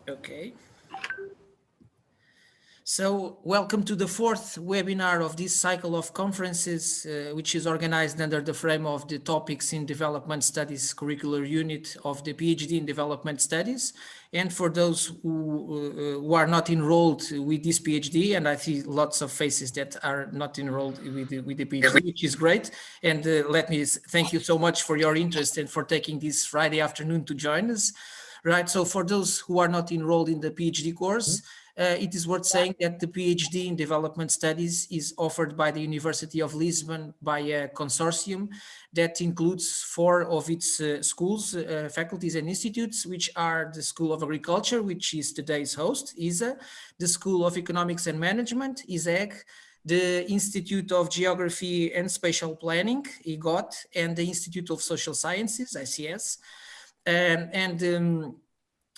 Okay. So welcome to the fourth webinar of this cycle of conferences, which is organized under the frame of the Topics in Development Studies curricular unit of the PhD in Development Studies. And for those who are not enrolled with this PhD, and I see lots of faces that are not enrolled with the PhD, which is great. And let me thank you so much for your interest and for taking this Friday afternoon to join us. Right, so for those who are not enrolled in the PhD course, it is worth saying that the PhD in Development Studies is offered by the University of Lisbon by a consortium that includes 4 of its schools, faculties and institutes, which are the School of Agriculture, which is today's host, ISA, the School of Economics and Management, ISEG, the Institute of Geography and Spatial Planning, IGOT, and the Institute of Social Sciences, ICS.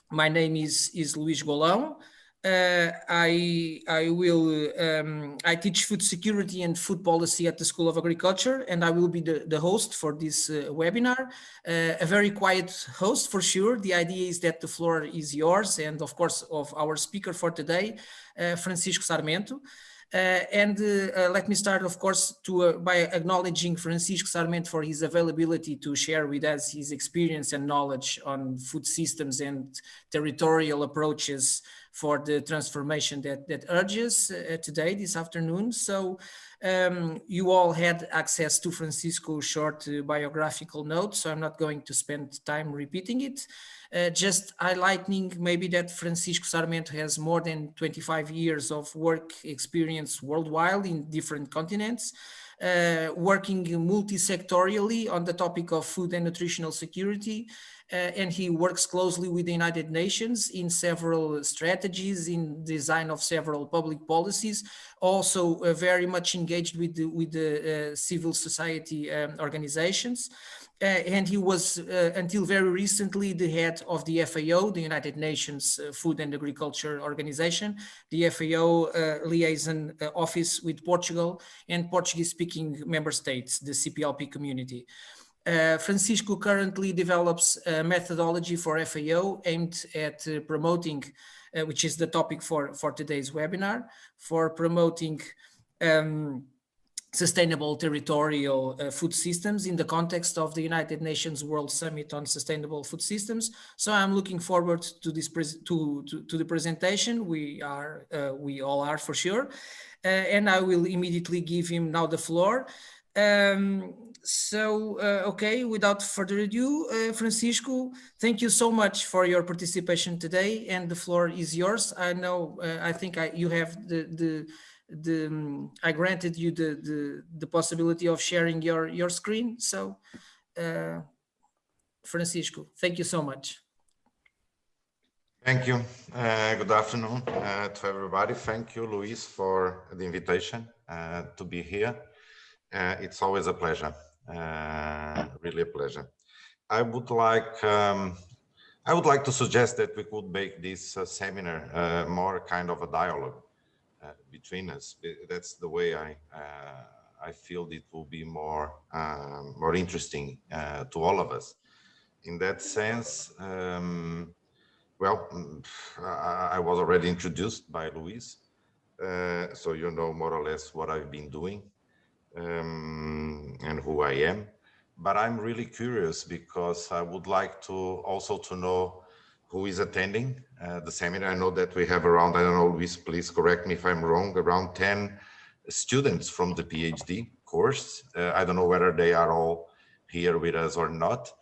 My name is Luís Golão. I teach food security and food policy at the School of Agriculture, and I will be the host for this webinar. A very quiet host for sure. The idea is that the floor is yours and of course of our speaker for today, Francisco Sarmento. Let me start, of course, by acknowledging Francisco Sarmento for his availability to share with us his experience and knowledge on food systems and territorial approaches for the transformation that urges today, this afternoon. So you all had access to Francisco's short biographical notes, so I'm not going to spend time repeating it. Just highlighting maybe that Francisco Sarmento has more than 25 years of work experience worldwide in different continents, working multi-sectorially on the topic of food and nutritional security, and he works closely with the United Nations in several strategies, in design of several public policies, also very much engaged with the civil society organizations. And he was, until very recently, the head of the FAO, the United Nations Food and Agriculture Organization, the FAO liaison office with Portugal and Portuguese-speaking member states, the CPLP community. Francisco currently develops a methodology for FAO aimed at promoting, which is the topic for today's webinar, for promoting sustainable territorial food systems in the context of the United Nations World Summit on Sustainable Food Systems. So I'm looking forward to this to the presentation. We all are for sure, and I will immediately give him now the floor. Okay, without further ado, Francisco, thank you so much for your participation today, and the floor is yours. I know, I think you have I granted you the possibility of sharing your screen. So, Francisco, thank you so much. Thank you. Good afternoon to everybody. Thank you, Luis, for the invitation to be here. It's always a pleasure, really a pleasure. I would like to suggest that we could make this seminar more kind of a dialogue between us. That's the way I feel it will be more interesting to all of us. In that sense, well, I was already introduced by Luis, so you know more or less what I've been doing and who I am. But I'm really curious because I would like to also to know who is attending the seminar. I know that we have around, I don't know, Luis, please correct me if I'm wrong, around 10 students from the PhD course. I don't know whether they are all here with us or not,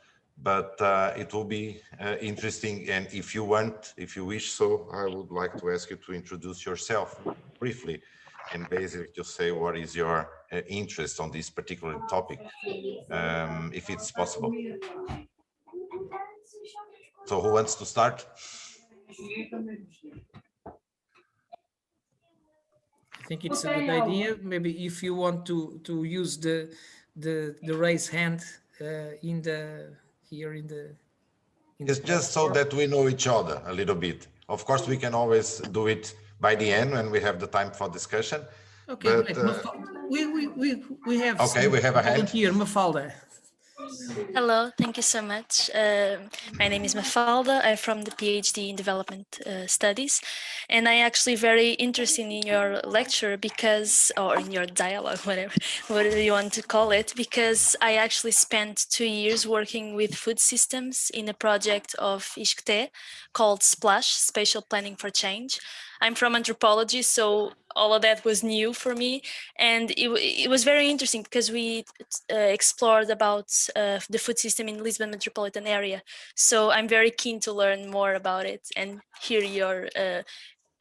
but it will be interesting. And if you wish so, I would like to ask you to introduce yourself briefly and basically just say what is your interest on this particular topic, if it's possible. So who wants to start? I think it's a good idea. Maybe if you want to use the raise hand It's just so that we know each other a little bit. Of course, we can always do it by the end when we have the time for discussion. Okay, but, we have. Okay, we have a hand. Volunteer, Mafalda. Hello, thank you so much. My name is Mafalda. I'm from the PhD in Development Studies, and I actually very interested in your lecture because, or in your dialogue, whatever you want to call it, because I actually spent 2 years working with food systems in a project of ISCTE called SPLASH, Spatial Planning for Change. I'm from anthropology, so all of that was new for me, and it was very interesting because we explored about the food system in Lisbon metropolitan area. So I'm very keen to learn more about it and hear your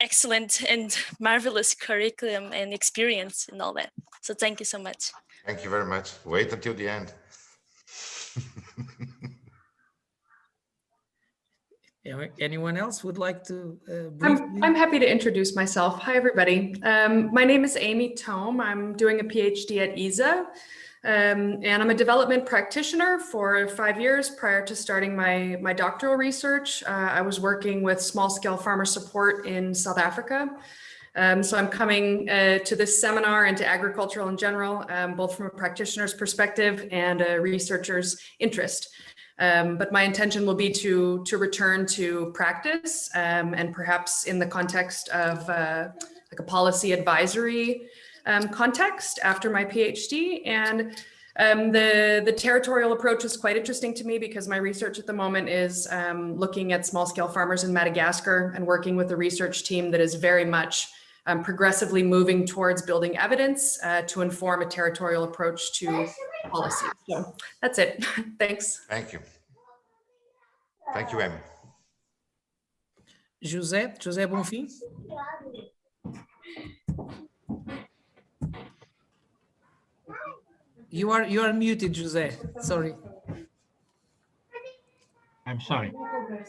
excellent and marvelous curriculum and experience and all that. So thank you so much. Thank you very much. Wait until the end. Anyone else would like to briefly? I'm happy to introduce myself. Hi, everybody. My name is Amy Tome. I'm doing a PhD at ESA, and I'm a development practitioner for 5 years prior to starting my doctoral research. I was working with small-scale farmer support in South Africa. So I'm coming to this seminar and to agricultural in general, both from a practitioner's perspective and a researcher's interest. But my intention will be to return to practice and perhaps in the context of like a policy advisory context after my PhD. And the territorial approach is quite interesting to me because my research at the moment is looking at small-scale farmers in Madagascar and working with a research team that is very much progressively moving towards building evidence to inform a territorial approach to policy. So that's it. Thanks. Thank you. Thank you, Amy. José Bonfim. You are muted, José. Sorry. I'm sorry.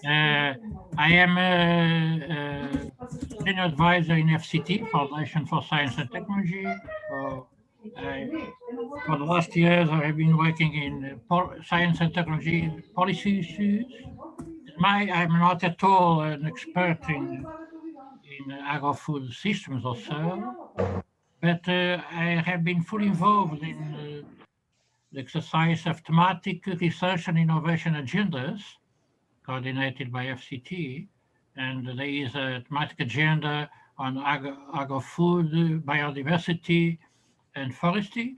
I am a senior advisor in FCT, Foundation for Science and Technology. For the last years, I have been working in science and technology policy issues. I'm not at all an expert in agro-food systems or so, but I have been fully involved in the exercise of thematic research and innovation agendas coordinated by FCT, and there is a thematic agenda on agro-food, biodiversity, and forestry.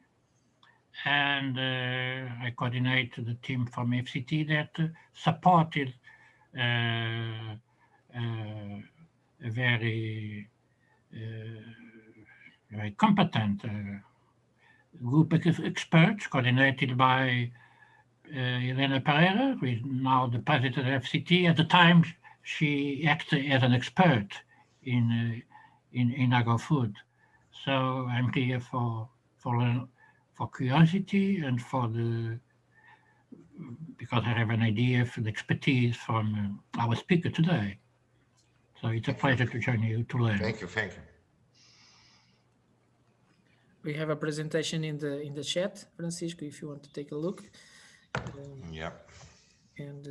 And I coordinate the team from FCT that supported a very competent group of experts coordinated by Helena Pereira, who is now the president of FCT. At the time, she acted as an expert in agro-food. So I'm here for curiosity and because I have an idea for the expertise from our speaker today. So it's a pleasure to join you to learn. Thank you, thank you. We have a presentation in the chat, Francisco, if you want to take a look. Yeah. And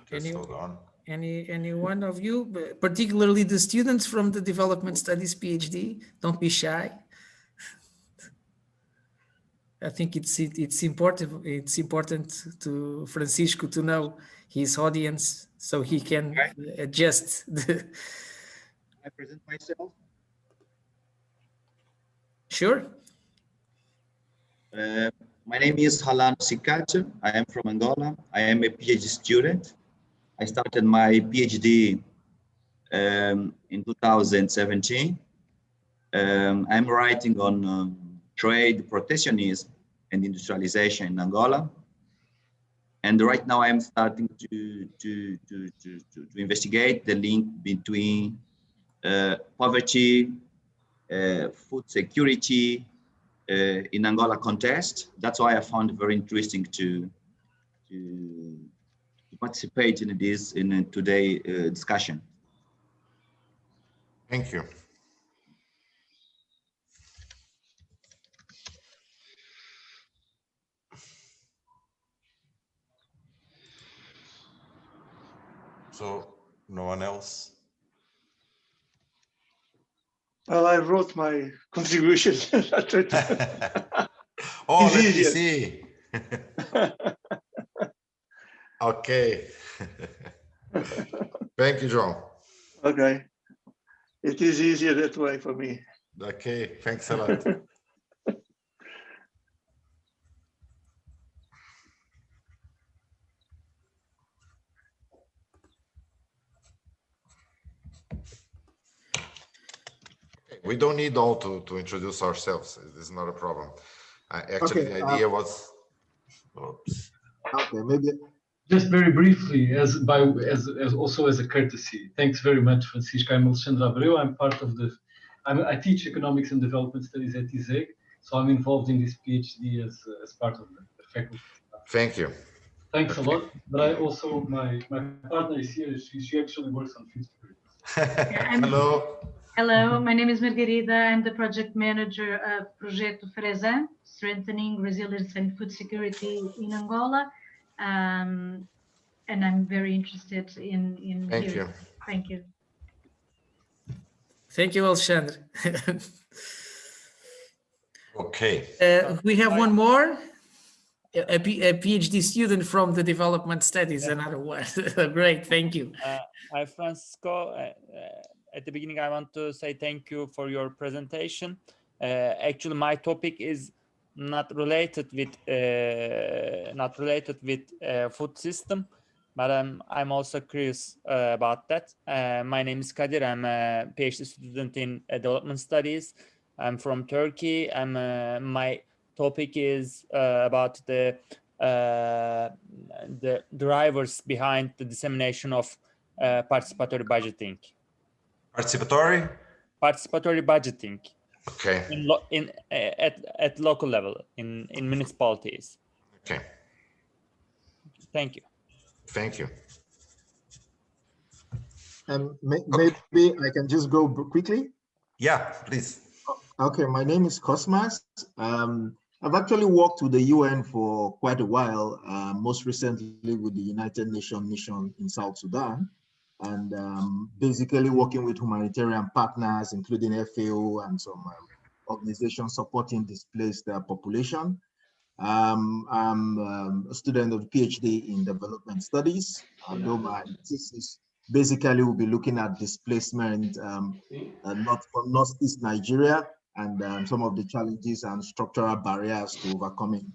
hold on. any one of you, particularly the students from the Development Studies PhD, don't be shy. I think it's important to Francisco to know his audience so he can adjust the. I present myself. Sure. My name is Halano Sicacho. I am from Angola. I am a PhD student. I started my PhD in 2017. I'm writing on trade, protectionism, and industrialization in Angola. And right now I'm starting to investigate the link between poverty, food security in Angola context. That's why I found it very interesting to participate in today's discussion. Thank you. So no one else? Well, I wrote my contribution. Oh, let me see. Okay. Thank you, John. Okay. It is easier that way for me. Okay, thanks a lot. We don't need all to introduce ourselves. This is not a problem. Actually, Okay, the idea was. Oops. Okay, maybe Just very briefly, as also as a courtesy, thanks very much, Francisco. I'm Alexandre Abreu. I'm part of I teach economics and development studies at ISEG, so I'm involved in this PhD as part of the faculty. Thank you. Thanks a lot. But I also my partner is here. She actually works on food security. Hello. Hello, my name is Margarida. I'm the project manager of Projeto Fresan, Strengthening Resilience and Food Security in Angola. And I'm very interested in Thank hearing. you. Thank you. Thank you, Alexandre. Okay. We have one more, a PhD student from the development studies, another one. Great, thank you. Hi, Francisco. At the beginning, I want to say thank you for your presentation. Actually, my topic is not related with food system, but I'm also curious about that. My name is Kadir. I'm a PhD student in development studies. I'm from Turkey. My topic is about the drivers behind the dissemination of participatory budgeting. Participatory? Participatory budgeting. Okay. At local level in municipalities. Okay. Thank you. Thank you. maybe I can just go quickly. Yeah, please. Okay, my name is Cosmas. I've actually worked with the UN for quite a while, most recently with the United Nations mission in South Sudan, and basically working with humanitarian partners, including FAO and some organizations supporting displaced population. I'm a student of PhD in development studies, although my thesis basically will be looking at displacement not from Northeast Nigeria and some of the challenges and structural barriers to overcoming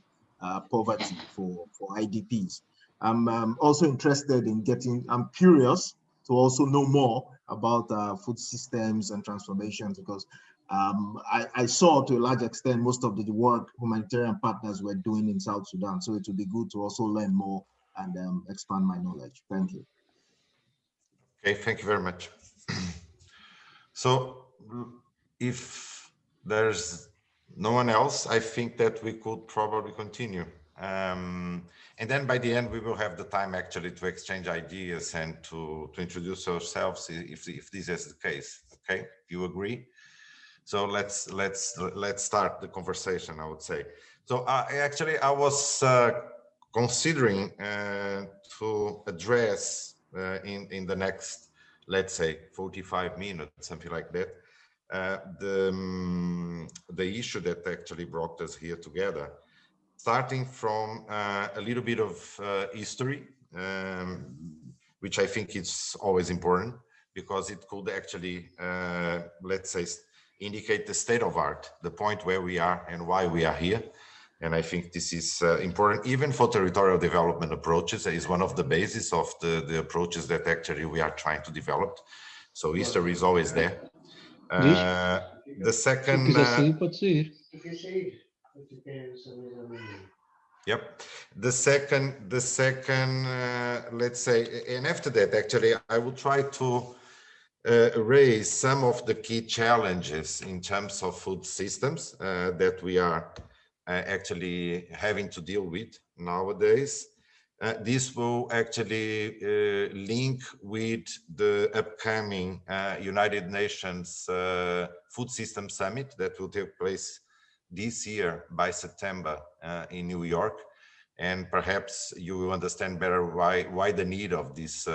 poverty for IDPs. I'm also interested in I'm curious to also know more about food systems and transformations, because I saw to a large extent most of the work humanitarian partners were doing in South Sudan. So it would be good to also learn more and expand my knowledge. Thank you. Okay, thank you very much. So if there's no one else, I think that we could probably continue. And then by the end, we will have the time actually to exchange ideas and to introduce ourselves if this is the case. Okay, you agree? So let's start the conversation, I would say. So I was considering to address in the next, let's say, 45 minutes, something like that, the issue that actually brought us here together, starting from a little bit of history, which I think is always important, because it could actually, let's say, indicate the state of art, the point where we are and why we are here. And I think this is important, even for territorial development approaches. It is one of the bases of the approaches that actually we are trying to develop. So history is always there. The second... Yep. The second, let's say, and after that, actually, I will try to raise some of the key challenges in terms of food systems that we are actually having to deal with nowadays. This will actually link with the upcoming United Nations Food System Summit that will take place this year by September in New York, and perhaps you will understand better why the need of this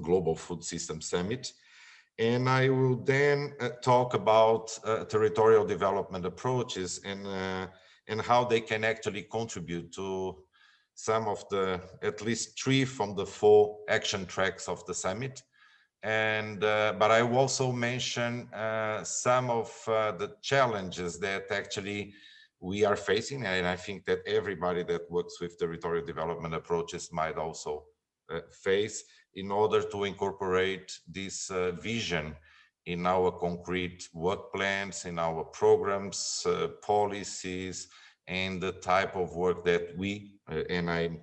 Global Food System Summit. And I will then talk about territorial development approaches and how they can actually contribute to some of the, at least 3 from the 4 action tracks of the summit. And but I will also mention some of the challenges that actually we are facing, and I think that everybody that works with territorial development approaches might also face, in order to incorporate this vision in our concrete work plans, in our programs, policies, and the type of work that we, and I'm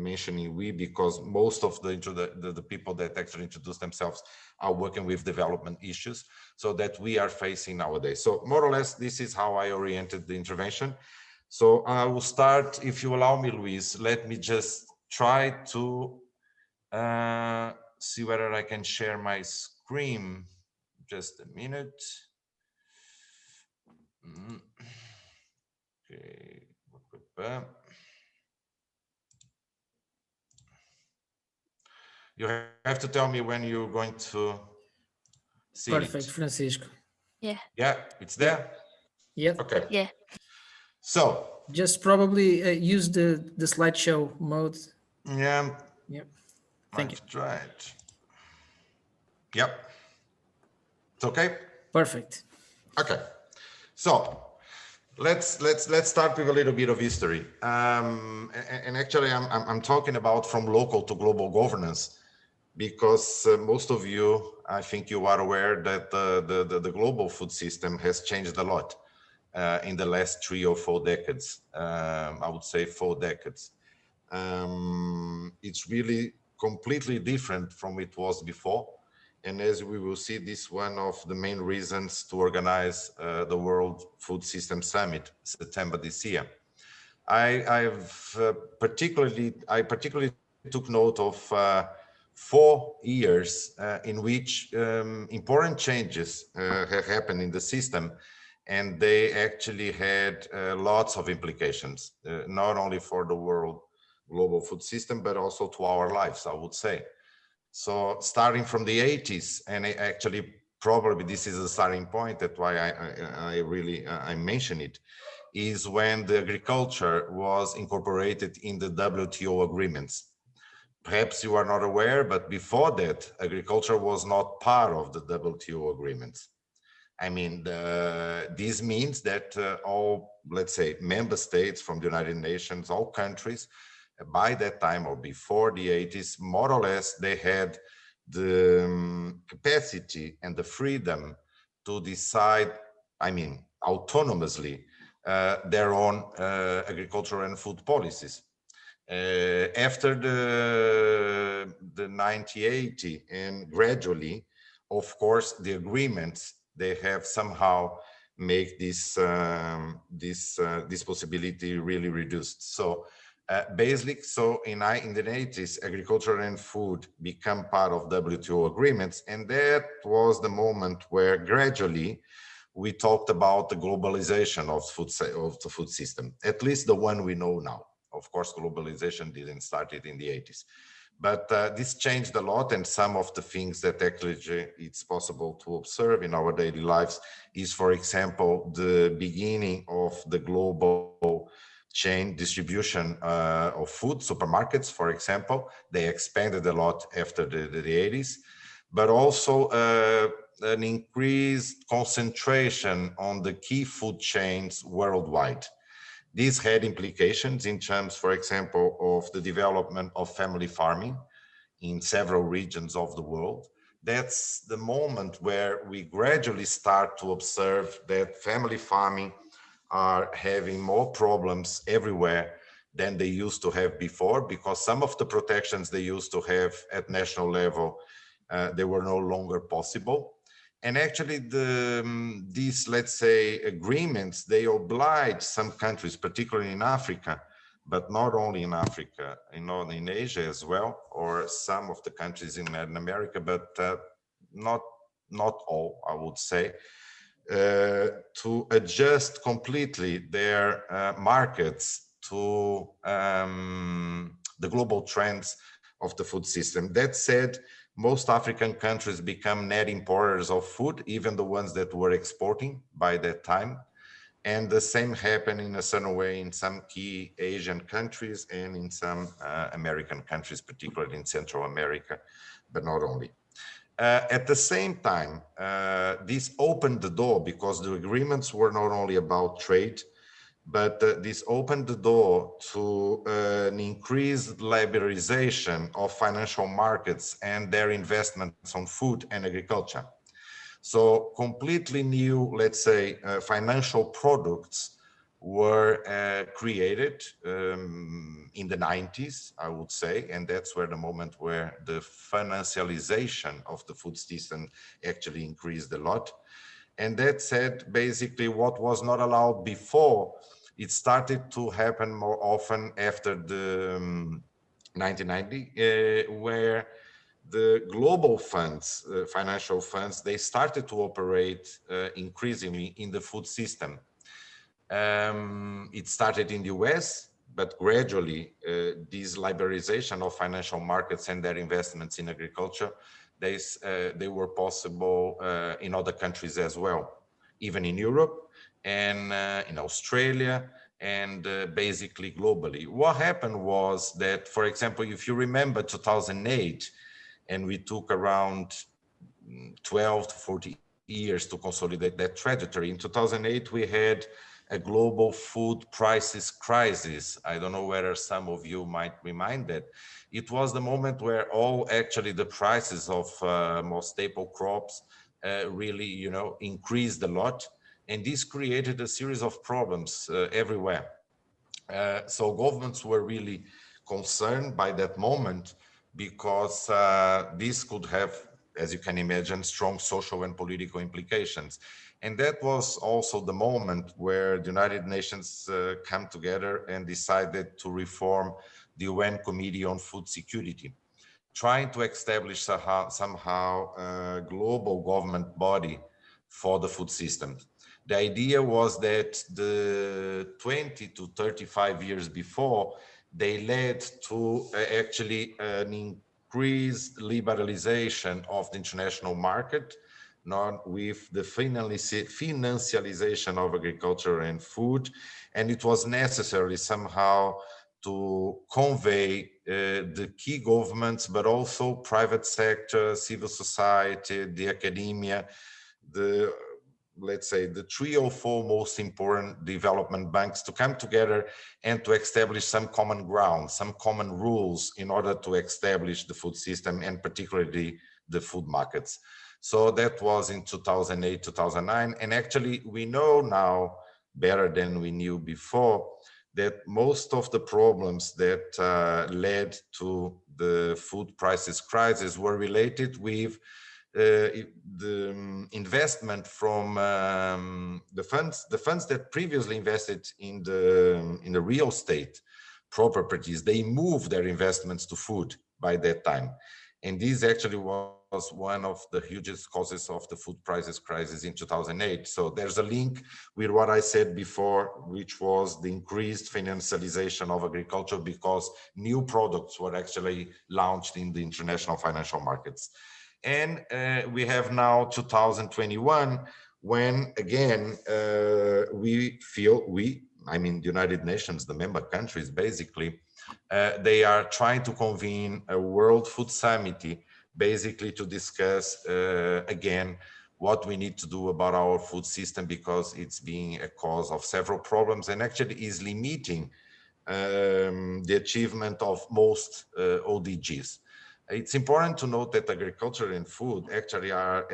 mentioning we because most of the people that actually introduce themselves are working with development issues, so that we are facing nowadays. So more or less, this is how I oriented the intervention. So I will start, if you allow me, Luis, let me just try to see whether I can share my screen. Just a minute. Okay. You have to tell me when you're going to see Perfect, it. Francisco. Yeah. Yeah, it's there? Yeah. Okay. Yeah. So just probably use the slideshow mode. Yeah. Yep. Thank you. I've tried. Yep. It's okay? Perfect. Okay. So let's start with a little bit of history. And actually, I'm talking about from local to global governance, because most of you, I think you are aware that the global food system has changed a lot in the last 3 or 4 decades. I would say 4 decades. It's really completely different from it was before. And as we will see, this is one of the main reasons to organize the World Food System Summit, September this year. I particularly took note of 4 years in which important changes have happened in the system, and they actually had lots of implications, not only for the world global food system, but also to our lives, I would say. So starting from the 80s, and actually probably this is a starting point, that's why I mention it, is when the agriculture was incorporated in the WTO agreements. Perhaps you are not aware, but before that, agriculture was not part of the WTO agreements. I mean, this means that all, let's say, member states from the United Nations, all countries, by that time or before the 80s, more or less, they had the capacity and the freedom to decide, I mean, autonomously, their own agricultural and food policies. After the 1980 and gradually, of course, the agreements, they have somehow make this possibility really reduced. So basically, so in the 80s, agriculture and food become part of WTO agreements, and that was the moment where gradually we talked about the globalization of the food system, at least the one we know now. Of course, globalization didn't start it in the 80s. But this changed a lot, and some of the things that actually it's possible to observe in our daily lives is, for example, the beginning of the global chain distribution of food, supermarkets, for example. They expanded a lot after the 80s, but also an increased concentration on the key food chains worldwide. These had implications in terms, for example, of the development of family farming in several regions of the world. That's the moment where we gradually start to observe that family farming are having more problems everywhere than they used to have before, because some of the protections they used to have at national level, they were no longer possible. And actually, these, let's say, agreements, they oblige some countries, particularly in Africa, but not only in Africa, in Asia as well, or some of the countries in Latin America, but not all, I would say, to adjust completely their markets to the global trends of the food system. That said, most African countries become net importers of food, even the ones that were exporting by that time. And the same happened in a certain way in some key Asian countries and in some American countries, particularly in Central America, but not only. At the same time, this opened the door because the agreements were not only about trade, but this opened the door to an increased liberalization of financial markets and their investments on food and agriculture. So completely new, let's say, financial products were created in the 90s, I would say, and that's where the moment where the financialization of the food system actually increased a lot. And that said, basically what was not allowed before, it started to happen more often after the 1990, where the global funds, financial funds, they started to operate increasingly in the food system. It started in the US, but gradually this liberalization of financial markets and their investments in agriculture, they were possible in other countries as well, even in Europe and in Australia and basically globally. What happened was that, for example, if you remember 2008, and we took around 12 to 40 years to consolidate that trajectory. In 2008, we had a global food prices crisis. I don't know whether some of you might remind that. It was the moment where actually the prices of most staple crops really, increased a lot. And this created a series of problems everywhere. So governments were really concerned by that moment because this could have, as you can imagine, strong social and political implications. And that was also the moment where the United Nations came together and decided to reform the UN Committee on Food Security, trying to establish somehow a global government body for the food system. The idea was that the 20 to 35 years before, they led to actually an increased liberalization of the international market, not with the financialization of agriculture and food. And it was necessary somehow to convey the key governments, but also private sector, civil society, the academia, let's say the 3 or 4 most important development banks to come together and to establish some common ground, some common rules in order to establish the food system and particularly the food markets. So that was in 2008, 2009. And actually we know now better than we knew before that most of the problems that led to the food prices crisis were related with the investment from the funds that previously invested in the real estate properties. They moved their investments to food by that time, and this actually was one of the hugest causes of the food prices crisis in 2008. So there's a link with what I said before, which was the increased financialization of agriculture because new products were actually launched in the international financial markets. And we have now 2021, when again, I mean, the United Nations, the member countries, basically, they are trying to convene a World Food Summit, basically to discuss again, what we need to do about our food system because it's being a cause of several problems and actually is limiting the achievement of most ODGs. It's important to note that agriculture and food actually are,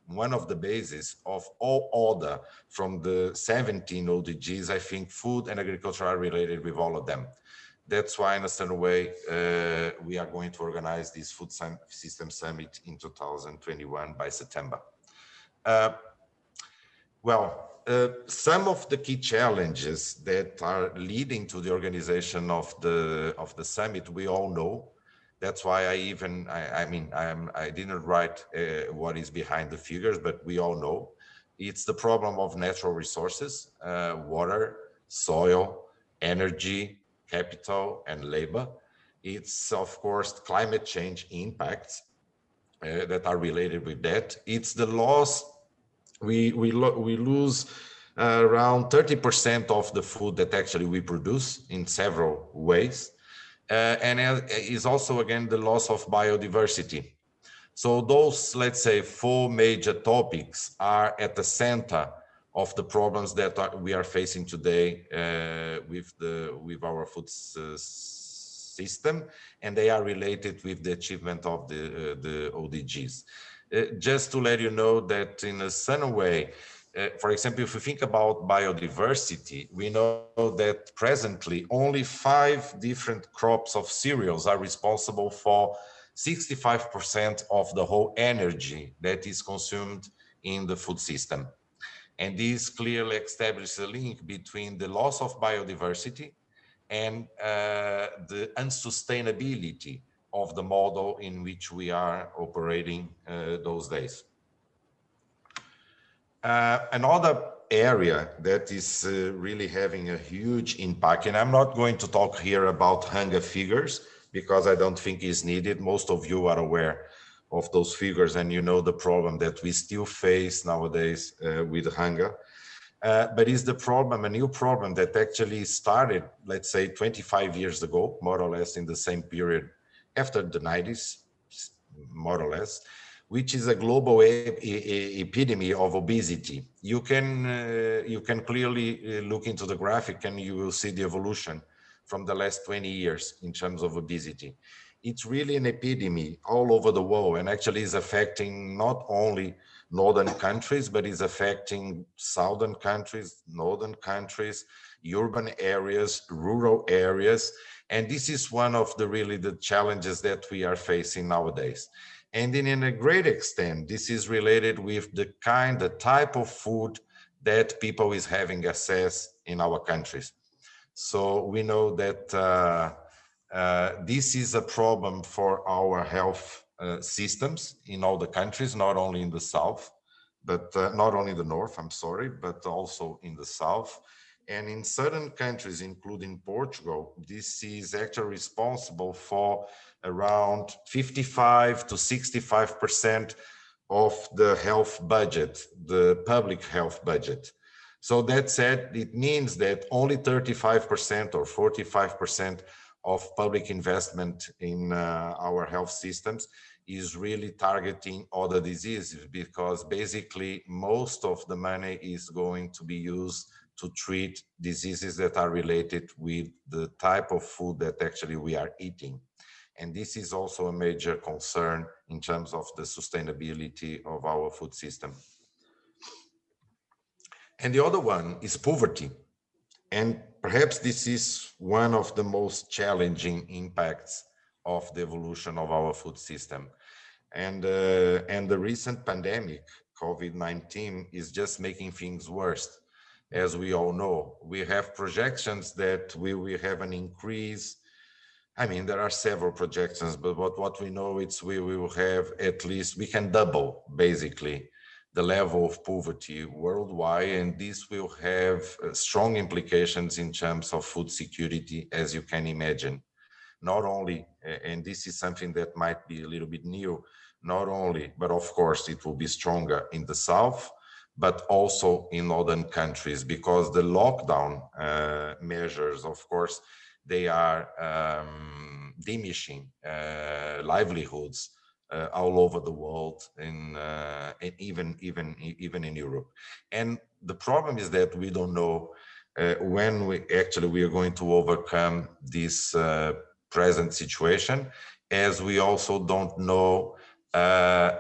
one of the bases of all other from the 17 ODGs. I think food and agriculture are related with all of them. That's why, in a certain way, we are going to organize this Food System Summit in 2021 by September. Some of the key challenges that are leading to the organization of the summit, we all know. That's why I didn't write what is behind the figures, but we all know. It's the problem of natural resources, water, soil, energy, capital, and labor. It's, of course, climate change impacts that are related with that. It's the loss. We lose around 30% of the food that actually we produce in several ways. And is also, again, the loss of biodiversity. So those, let's say, 4 major topics are at the center of the problems that we are facing today with our food system, and they are related with the achievement of the ODGs. Just to let you know that in a certain way, for example, if we think about biodiversity, we know that presently only 5 different crops of cereals are responsible for 65% of the whole energy that is consumed in the food system. And this clearly establishes a link between the loss of biodiversity and the unsustainability of the model in which we are operating those days. Another area that is really having a huge impact, and I'm not going to talk here about hunger figures because I don't think it's needed. Most of you are aware of those figures and you know the problem that we still face nowadays with hunger. But is the problem a new problem that actually started, let's say, 25 years ago, more or less in the same period after the 90s, more or less, which is a global epidemic of obesity. You can clearly look into the graphic and you will see the evolution from the last 20 years in terms of obesity. It's really an epidemic all over the world and actually is affecting not only northern countries, but is affecting southern countries, northern countries, urban areas, rural areas. And this is one of the challenges that we are facing nowadays. And in a great extent, this is related with the type of food that people is having access in our countries. So we know that this is a problem for our health systems in all the countries, not only in the south, but not only the north, I'm sorry, but also in the south. And in certain countries, including Portugal, this is actually responsible for around 55 to 65% of the health budget, the public health budget. So that said, it means that only 35% or 45% of public investment in our health systems is really targeting other diseases, because basically most of the money is going to be used to treat diseases that are related with the type of food that actually we are eating. And this is also a major concern in terms of the sustainability of our food system. And the other one is poverty. And perhaps this is one of the most challenging impacts of the evolution of our food system. And the recent pandemic, COVID-19, is just making things worse. As we all know, we have projections that we will have an increase. I mean, there are several projections, but what we know is we will have at least, we can double basically the level of poverty worldwide, and this will have strong implications in terms of food security, as you can imagine. Not only, and this is something that might be a little bit new, not only, but of course it will be stronger in the south, but also in northern countries, because the lockdown measures, of course, they are diminishing livelihoods all over the world, and even in Europe. And the problem is that we don't know when we are going to overcome this present situation, as we also don't know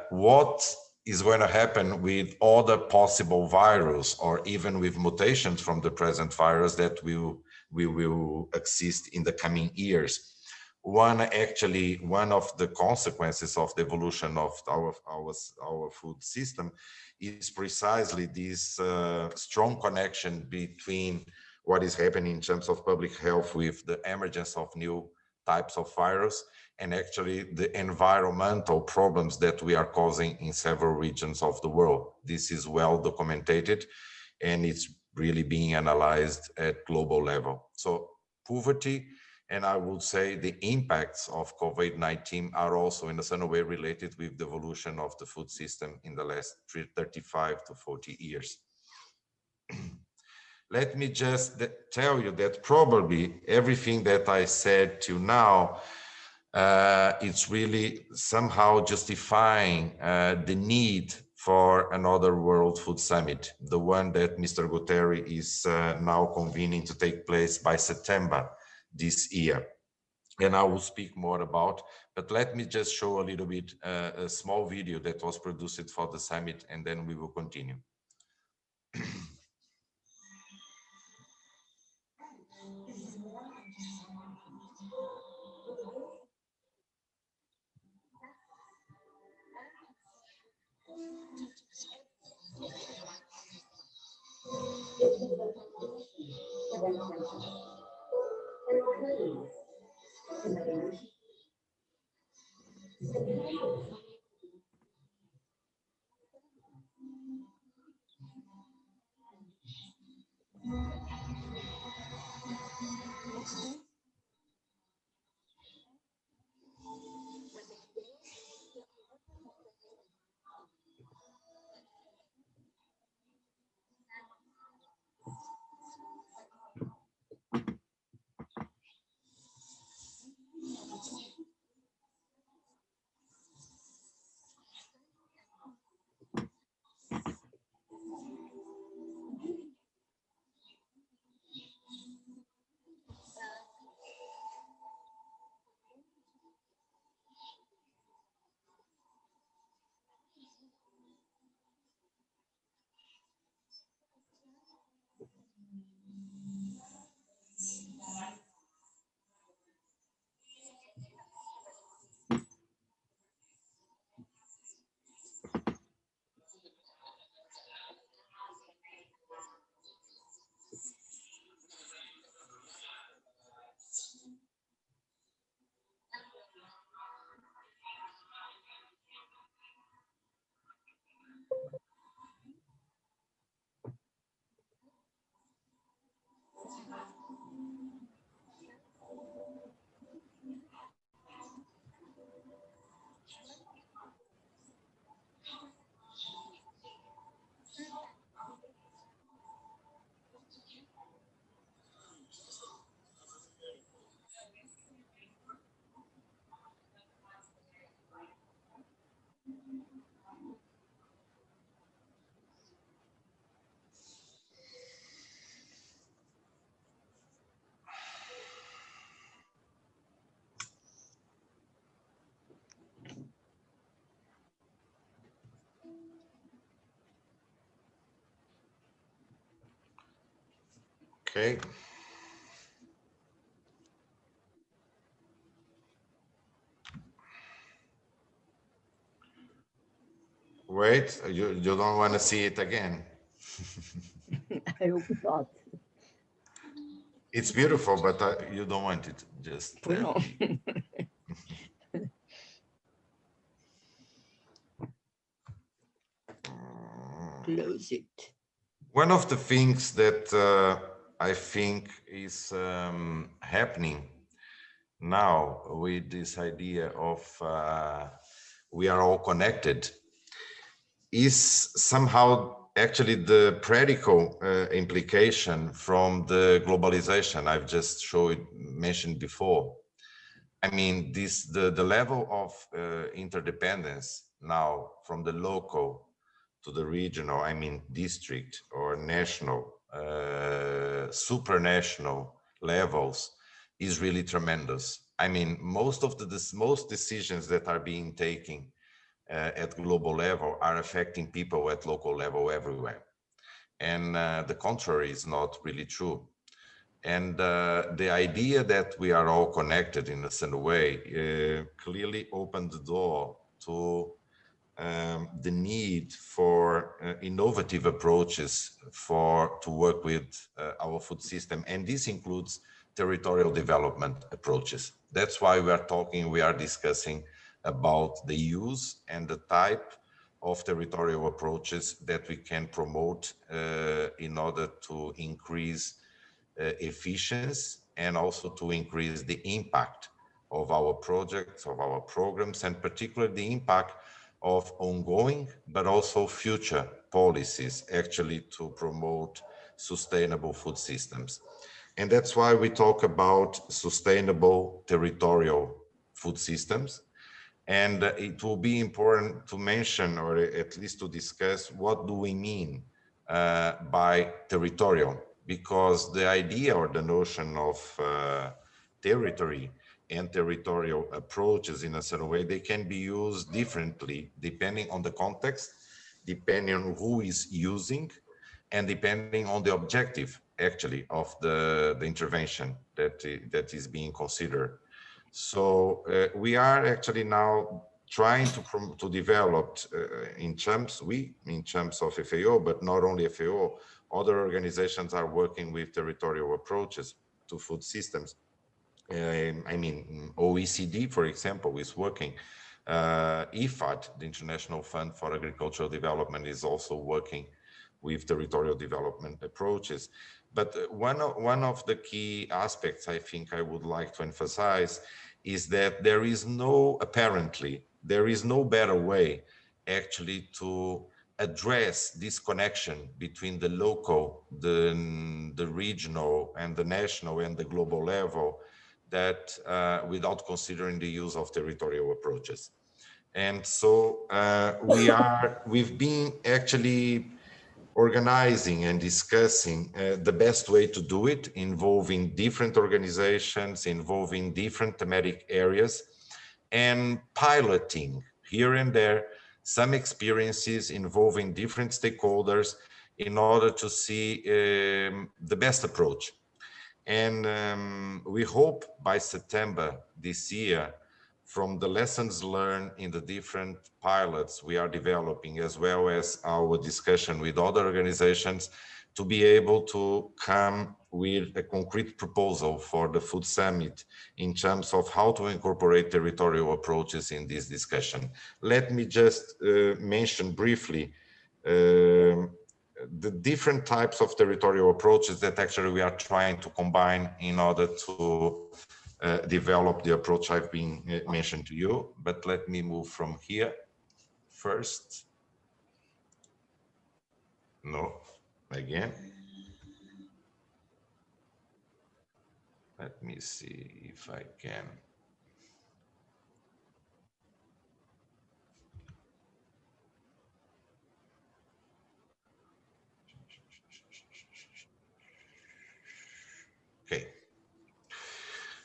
what is going to happen with other possible virus, or even with mutations from the present virus that we will exist in the coming years. One of the consequences of the evolution of our food system is precisely this strong connection between what is happening in terms of public health with the emergence of new types of virus, and actually the environmental problems that we are causing in several regions of the world. This is well documented, and it's really being analyzed at global level. So poverty, and I would say the impacts of COVID-19 are also in a certain way related with the evolution of the food system in the last 35 to 40 years. Let me just tell you that probably everything that I said till now, it's really somehow justifying the need for another World Food Summit, the one that Mr. Guterres is now convening to take place by September this year. And I will speak more about, but let me just show a little bit a small video that was produced for the summit, and then we will continue. Okay. Wait, you don't want to see it again? I hope not. It's beautiful, but you don't want it. Just No. Close it. One of the things that I think is happening now with this idea of we are all connected is somehow actually the practical implication from the globalization I've just mentioned before. I mean, the level of interdependence now from the local to the regional, I mean, district or national, supranational levels is really tremendous. I mean, most decisions that are being taken at global level are affecting people at local level everywhere. And the contrary is not really true. And the idea that we are all connected in a certain way clearly opened the door to the need for innovative approaches to work with our food system. And this includes territorial development approaches. That's why we are discussing about the use and the type of territorial approaches that we can promote in order to increase efficiency and also to increase the impact of our projects, of our programs, and particularly the impact of ongoing but also future policies actually to promote sustainable food systems. And that's why we talk about sustainable territorial food systems. And it will be important to mention, or at least to discuss, what do we mean by territorial, because the idea or the notion of territory and territorial approaches in a certain way, they can be used differently depending on the context, depending on who is using, and depending on the objective actually of the intervention that is being considered. So we are actually now trying to develop in terms of FAO, but not only FAO, other organizations are working with territorial approaches to food systems. I mean, OECD, for example, is working. IFAD, the International Fund for Agricultural Development, is also working with territorial development approaches. But one of the key aspects I think I would like to emphasize is that apparently, there is no better way actually to address this connection between the local, the regional, and the national and the global level, that without considering the use of territorial approaches. And so we've been actually organizing and discussing the best way to do it, involving different organizations, involving different thematic areas, and piloting here and there some experiences involving different stakeholders in order to see the best approach. And we hope by September this year, from the lessons learned in the different pilots we are developing, as well as our discussion with other organizations, to be able to come with a concrete proposal for the Food Summit in terms of how to incorporate territorial approaches in this discussion. Let me just mention briefly the different types of territorial approaches that actually we are trying to combine in order to develop the approach I've been mentioned to you. But let me move from here first. No, again. Let me see if I can. Okay.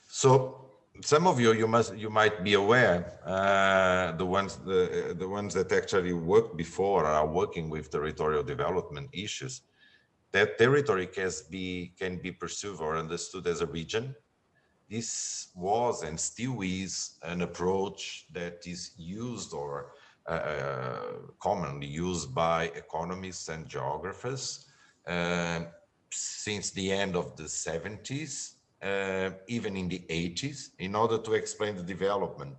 So some of you might be aware, the ones that actually worked before are working with territorial development issues, that territory can be perceived or understood as a region. This was and still is an approach that is used or commonly used by economists and geographers since the end of the 70s. Even in the 80s, in order to explain the development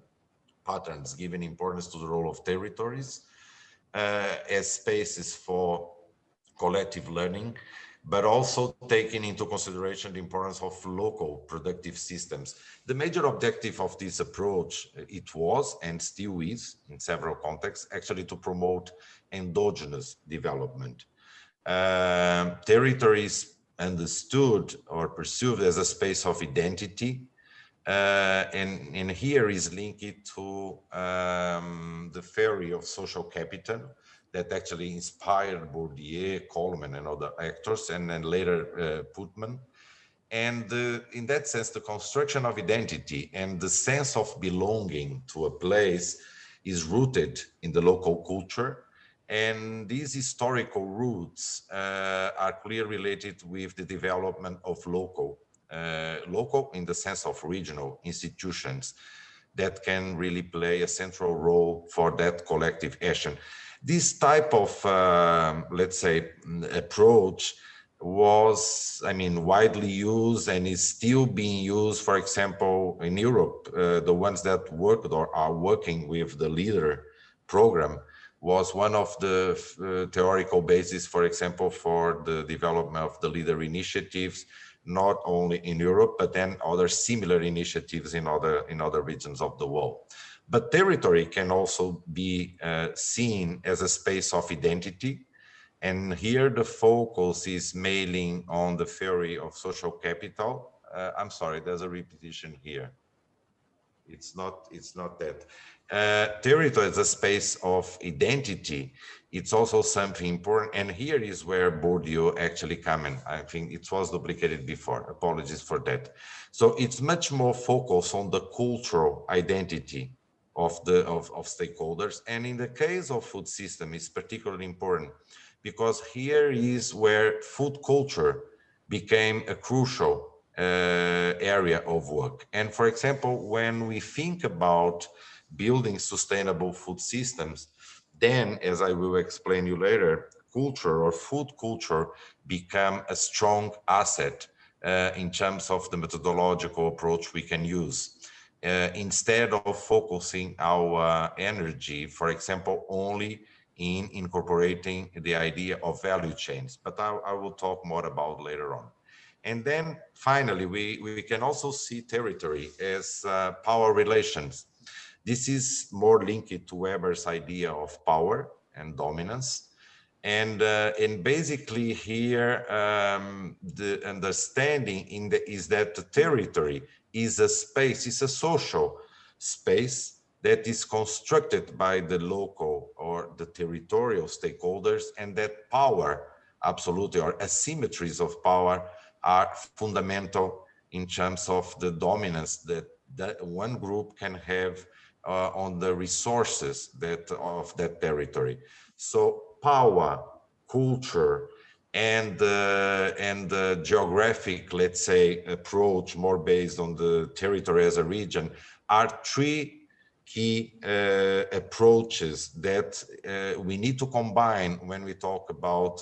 patterns, giving importance to the role of territories as spaces for collective learning, but also taking into consideration the importance of local productive systems. The major objective of this approach, it was and still is in several contexts, actually to promote endogenous development. Territories understood or perceived as a space of identity, and here is linked to the theory of social capital that actually inspired Bourdieu, Coleman, and other actors, and then later Putman. And in that sense, the construction of identity and the sense of belonging to a place is rooted in the local culture. And these historical roots are clearly related with the development of local in the sense of regional institutions that can really play a central role for that collective action. This type of, let's say, approach was, widely used and is still being used, for example, in Europe. The ones that worked or are working with the LEADER program was one of the theoretical bases, for example, for the development of the LEADER initiatives, not only in Europe, but then other similar initiatives in other regions of the world. But territory can also be seen as a space of identity And here the focus is mainly on the theory of social capital. I'm sorry, there's a repetition here. It's not that. Territory is a space of identity. It's also something important. And here is where Bourdieu actually come in. I think it was duplicated before. Apologies for that. So it's much more focused on the cultural identity of stakeholders. And in the case of food system, it's particularly important because here is where food culture became a crucial area of work. And for example, when we think about building sustainable food systems, then, as I will explain you later, culture or food culture become a strong asset in terms of the methodological approach we can use. Instead of focusing our energy, for example, only in incorporating the idea of value chains, but I will talk more about later on. And then finally, we can also see territory as power relations. This is more linked to Weber's idea of power and dominance. And basically here, the understanding is that the territory is a space, it's a social space that is constructed by the local or the territorial stakeholders, and that power, absolutely, or asymmetries of power are fundamental in terms of the dominance that one group can have on the resources of that territory. So power, culture, and the geographic, let's say, approach more based on the territory as a region are three key approaches that we need to combine when we talk about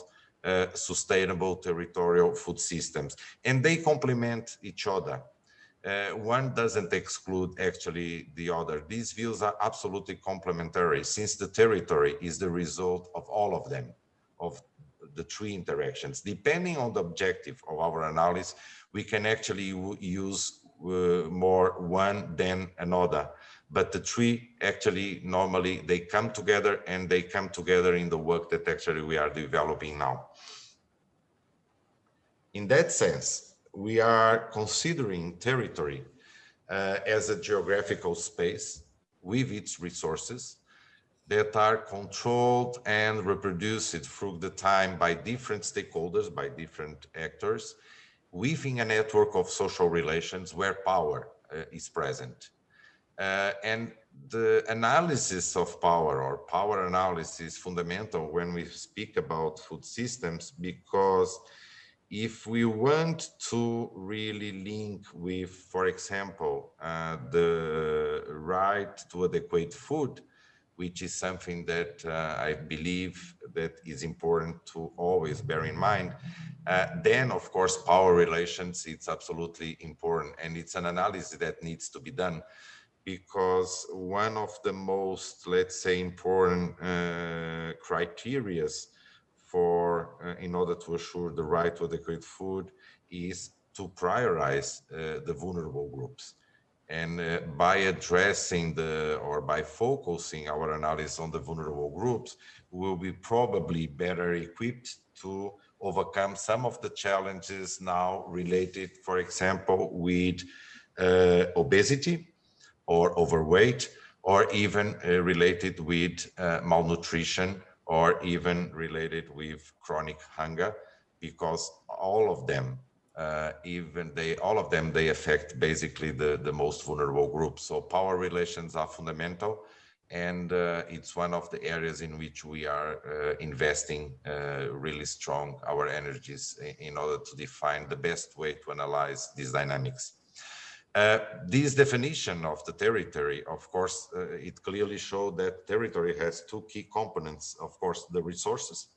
sustainable territorial food systems, and they complement each other. One doesn't exclude actually the other. These views are absolutely complementary, since the territory is the result of all of them, of the three interactions. Depending on the objective of our analysis, we can actually use more one than another. But the three actually normally they come together, and they come together in the work that actually we are developing now. In that sense, we are considering territory as a geographical space with its resources that are controlled and reproduced through the time by different stakeholders, by different actors, within a network of social relations where power is present. And the analysis of power, or power analysis, is fundamental when we speak about food systems, because if we want to really link with, for example, the right to adequate food, which is something that I believe that is important to always bear in mind, then of course power relations, it's absolutely important, and it's an analysis that needs to be done, because one of the most, let's say, important criterias for in order to assure the right to adequate food is to prioritize the vulnerable groups. And by addressing or by focusing our analysis on the vulnerable groups, we'll be probably better equipped to overcome some of the challenges now related, for example, with obesity or overweight, or even related with malnutrition, or even related with chronic hunger, because all of them, they affect basically the most vulnerable groups. So power relations are fundamental, and it's one of the areas in which we are investing really strong our energies in order to define the best way to analyze these dynamics. This definition of the territory, of course, it clearly showed that territory has two key components. Of course, the resources,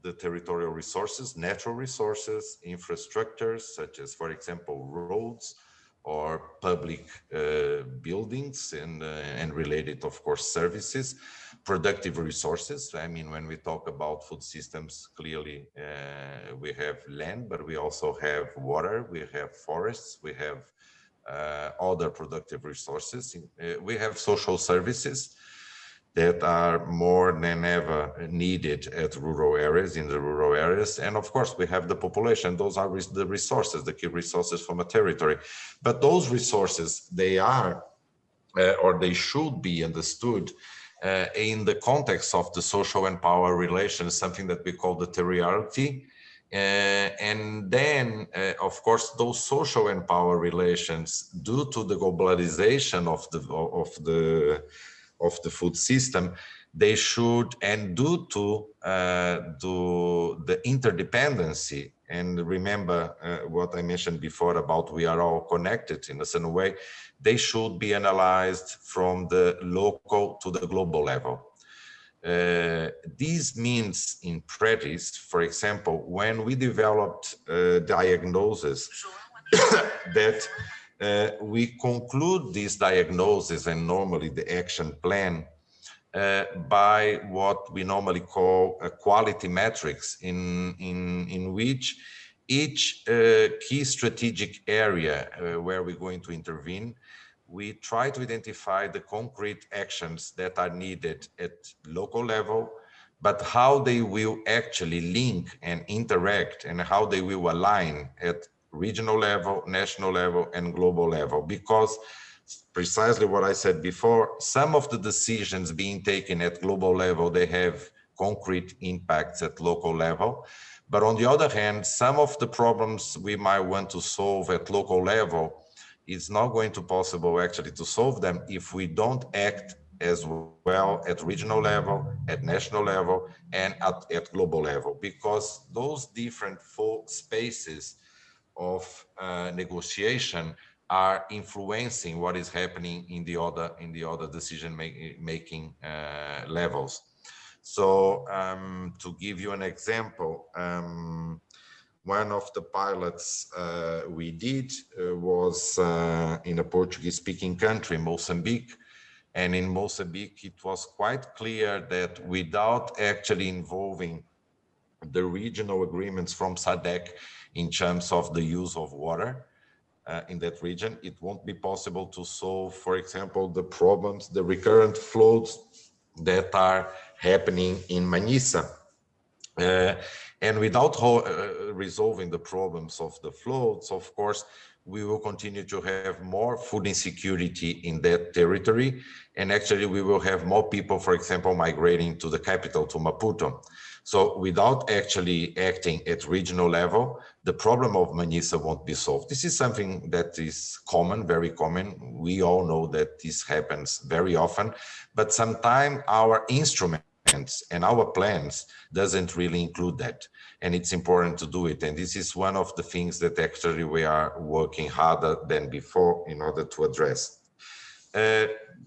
the territorial resources, natural resources, infrastructures, such as, for example, roads or public buildings and related, of course, services, productive resources. I mean, when we talk about food systems, clearly we have land, but we also have water, we have forests, we have other productive resources. We have social services. that are more than ever needed at rural areas, in the rural areas. And of course, we have the population. Those are the resources, the key resources from a territory. But those resources, they are, or they should be understood in the context of the social and power relations, something that we call the territoriality. And then, of course, those social and power relations, due to the globalization of the food system, they should, and due to the interdependency, and remember what I mentioned before about we are all connected in a certain way, they should be analyzed from the local to the global level. This means in practice, for example, when we developed diagnosis, that we conclude this diagnosis and normally the action plan by what we normally call a quality metrics, in which each key strategic area where we're going to intervene, we try to identify the concrete actions that are needed at local level, but how they will actually link and interact and how they will align at regional level, national level, and global level. Because precisely what I said before, some of the decisions being taken at global level, they have concrete impacts at local level. But on the other hand, some of the problems we might want to solve at local level, it's not going to be possible actually to solve them if we don't act as well at regional level, at national level, and at global level, because those different spaces of negotiation are influencing what is happening in the other decision making levels. So to give you an example, one of the pilots we did was in a Portuguese-speaking country, Mozambique. And in Mozambique, it was quite clear that without actually involving the regional agreements from SADC in terms of the use of water in that region, it won't be possible to solve, for example, the problems, the recurrent floods that are happening in Manisa. And without resolving the problems of the floods, of course, we will continue to have more food insecurity in that territory. And actually, we will have more people, for example, migrating to the capital, to Maputo. So without actually acting at regional level, the problem of Manisa won't be solved. This is something that is common, very common. We all know that this happens very often, but sometimes our instruments and our plans doesn't really include that. And it's important to do it. And this is one of the things that actually we are working harder than before in order to address.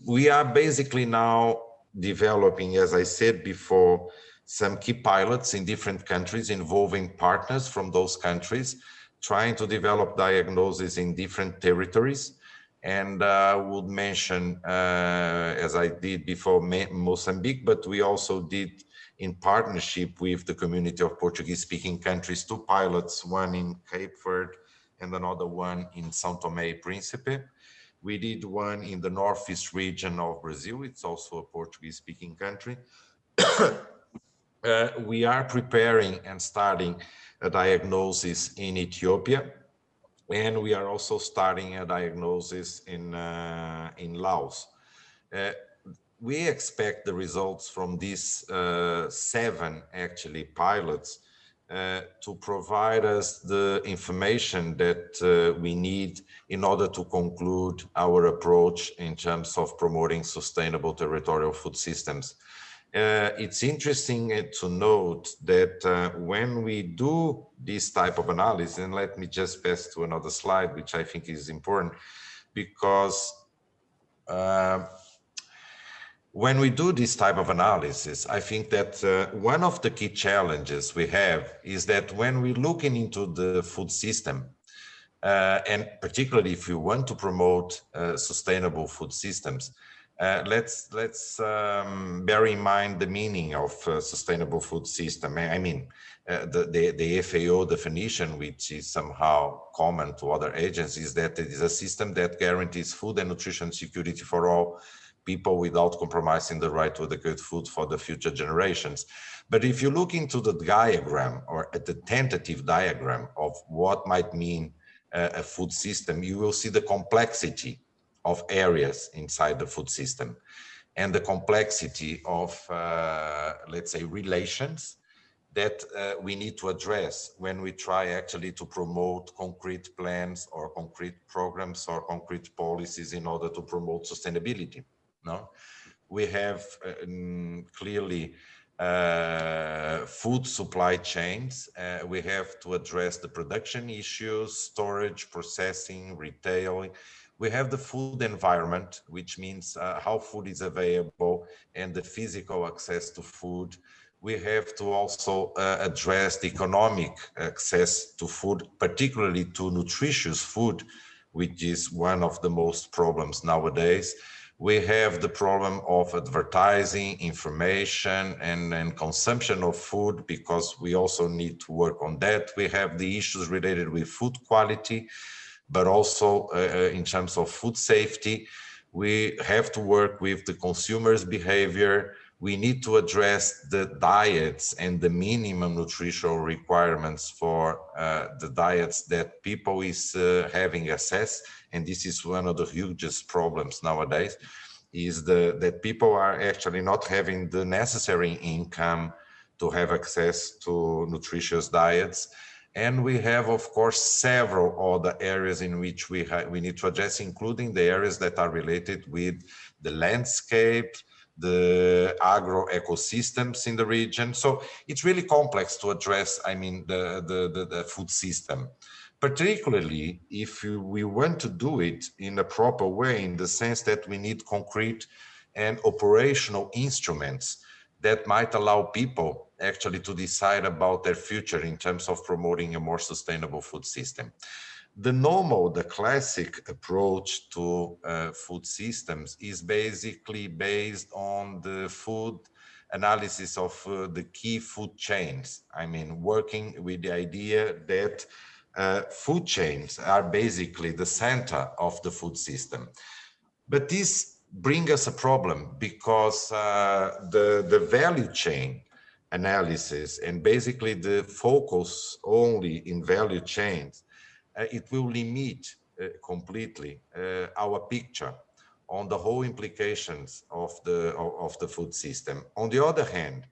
We are basically now developing, as I said before, some key pilots in different countries involving partners from those countries, trying to develop diagnoses in different territories. And I would mention, as I did before, Mozambique, but we also did in partnership with the community of Portuguese-speaking countries, 2 pilots, one in Cape Verde and another one in São Tomé e Príncipe. We did one in the northeast region of Brazil. It's also a Portuguese-speaking country. We are preparing and starting a diagnosis in Ethiopia. And we are also starting a diagnosis in Laos. We expect the results from these 7 actually pilots to provide us the information that we need in order to conclude our approach in terms of promoting sustainable territorial food systems. It's interesting to note that when we do this type of analysis, and let me just pass to another slide, which I think is important, because when we do this type of analysis, I think that one of the key challenges we have is that when we're looking into the food system, and particularly if we want to promote sustainable food systems, let's bear in mind the meaning of sustainable food system. I mean, the FAO definition, which is somehow common to other agencies, that it is a system that guarantees food and nutrition security for all people without compromising the right to adequate food for the future generations. But if you look into the diagram or at the tentative diagram of what might mean a food system, you will see the complexity of areas inside the food system and the complexity of, let's say, relations that we need to address when we try actually to promote concrete plans or concrete programs or concrete policies in order to promote sustainability. No, we have clearly food supply chains. We have to address the production issues, storage, processing, retailing. We have the food environment, which means how food is available and the physical access to food. We have to also address the economic access to food, particularly to nutritious food, which is one of the most problems nowadays. We have the problem of advertising, information, and consumption of food, because we also need to work on that. We have the issues related with food quality, but also in terms of food safety. We have to work with the consumer's behavior. We need to address the diets and the minimum nutritional requirements for the diets that people is having access. And this is one of the hugest problems nowadays, is that people are actually not having the necessary income to have access to nutritious diets. And we have, of course, several other areas in which we need to address, including the areas that are related with the landscape, the agro ecosystems in the region. So it's really complex to address, I mean, the food system, particularly if we want to do it in a proper way, in the sense that we need concrete and operational instruments that might allow people actually to decide about their future in terms of promoting a more sustainable food system. The classic approach to food systems is basically based on the food analysis of the key food chains. I mean, working with the idea that food chains are basically the center of the food system. But this brings us a problem, because the value chain analysis and basically the focus only in value chains, it will limit completely our picture on the whole implications of the food system. On the other hand,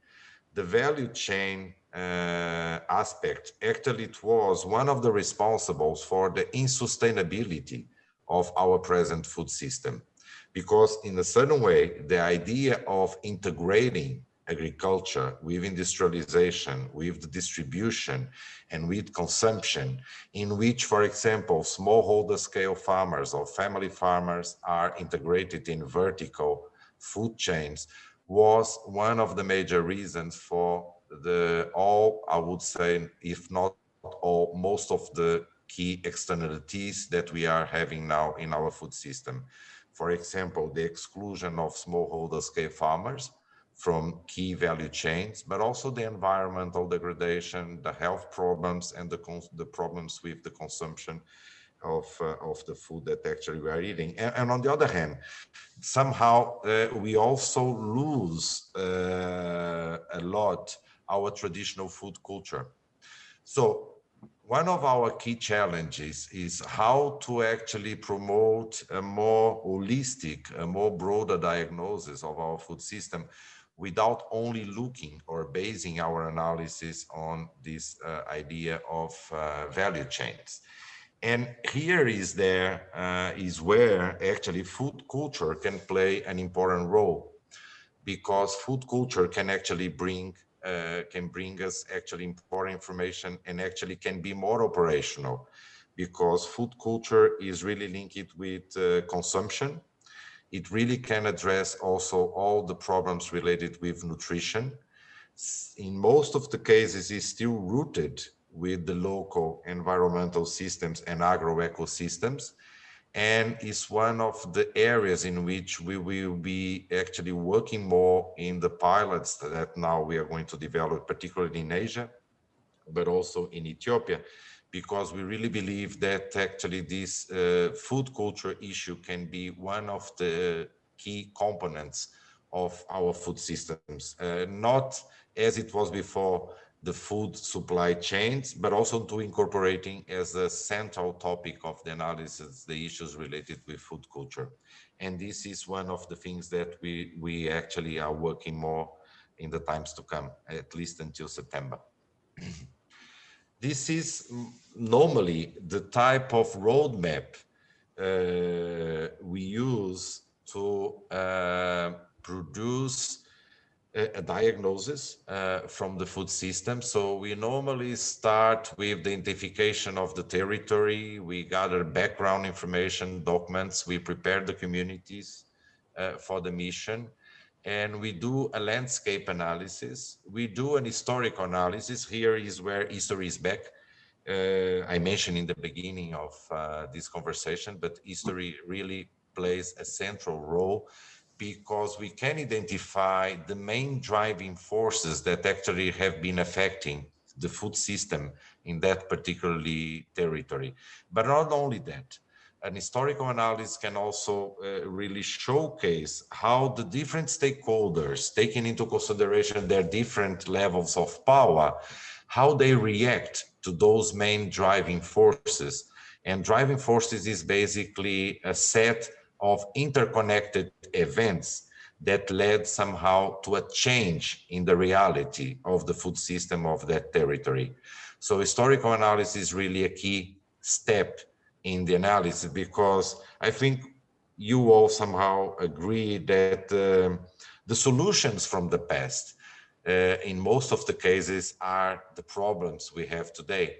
the value chain aspect, actually it was one of the responsibles for the insustainability of our present food system. Because in a certain way, the idea of integrating agriculture with industrialization, with the distribution, and with consumption, in which, for example, smallholder scale farmers or family farmers are integrated in vertical food chains, was one of the major reasons for I would say, if not all, most of the key externalities that we are having now in our food system. For example, the exclusion of smallholder scale farmers from key value chains, but also the environmental degradation, the health problems, and the problems with the consumption of the food that actually we are eating. And on the other hand, somehow we also lose a lot our traditional food culture. So one of our key challenges is how to actually promote a more holistic, a more broader diagnosis of our food system without only looking or basing our analysis on this idea of value chains. And here is where actually food culture can play an important role, because food culture can actually bring us actually important information and actually can be more operational, because food culture is really linked with consumption. It really can address also all the problems related with nutrition. In most of the cases, it's still rooted with the local environmental systems and agro-ecosystems, and is one of the areas in which we will be actually working more in the pilots that now we are going to develop, particularly in Asia, but also in Ethiopia, because we really believe that actually this food culture issue can be one of the key components of our food systems, not as it was before the food supply chains, but also to incorporating as a central topic of the analysis the issues related with food culture. And this is one of the things that we actually are working more in the times to come, at least until September. This is normally the type of roadmap we use to produce a diagnosis from the food system. So we normally start with the identification of the territory, we gather background information, documents, we prepare the communities for the mission, and we do a landscape analysis. We do an historical analysis. Here is where history is back. I mentioned in the beginning of this conversation, but history really plays a central role because we can identify the main driving forces that actually have been affecting the food system in that particularly territory. But not only that, an historical analysis can also really showcase how the different stakeholders, taking into consideration their different levels of power, how they react to those main driving forces. And driving forces is basically a set of interconnected events that led somehow to a change in the reality of the food system of that territory. So historical analysis is really a key step in the analysis, because I think you all somehow agree that the solutions from the past in most of the cases are the problems we have today.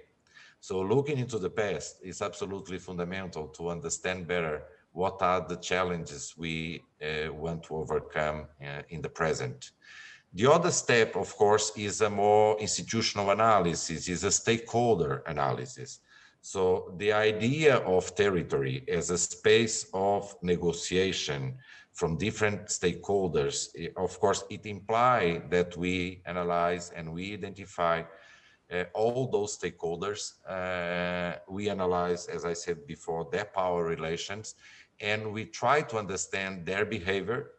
So looking into the past is absolutely fundamental to understand better what are the challenges we want to overcome in the present. The other step, of course, is a more institutional analysis, is a stakeholder analysis. So the idea of territory as a space of negotiation from different stakeholders, of course, it implies that we analyze and we identify all those stakeholders. We analyze, as I said before, their power relations, and we try to understand their behavior,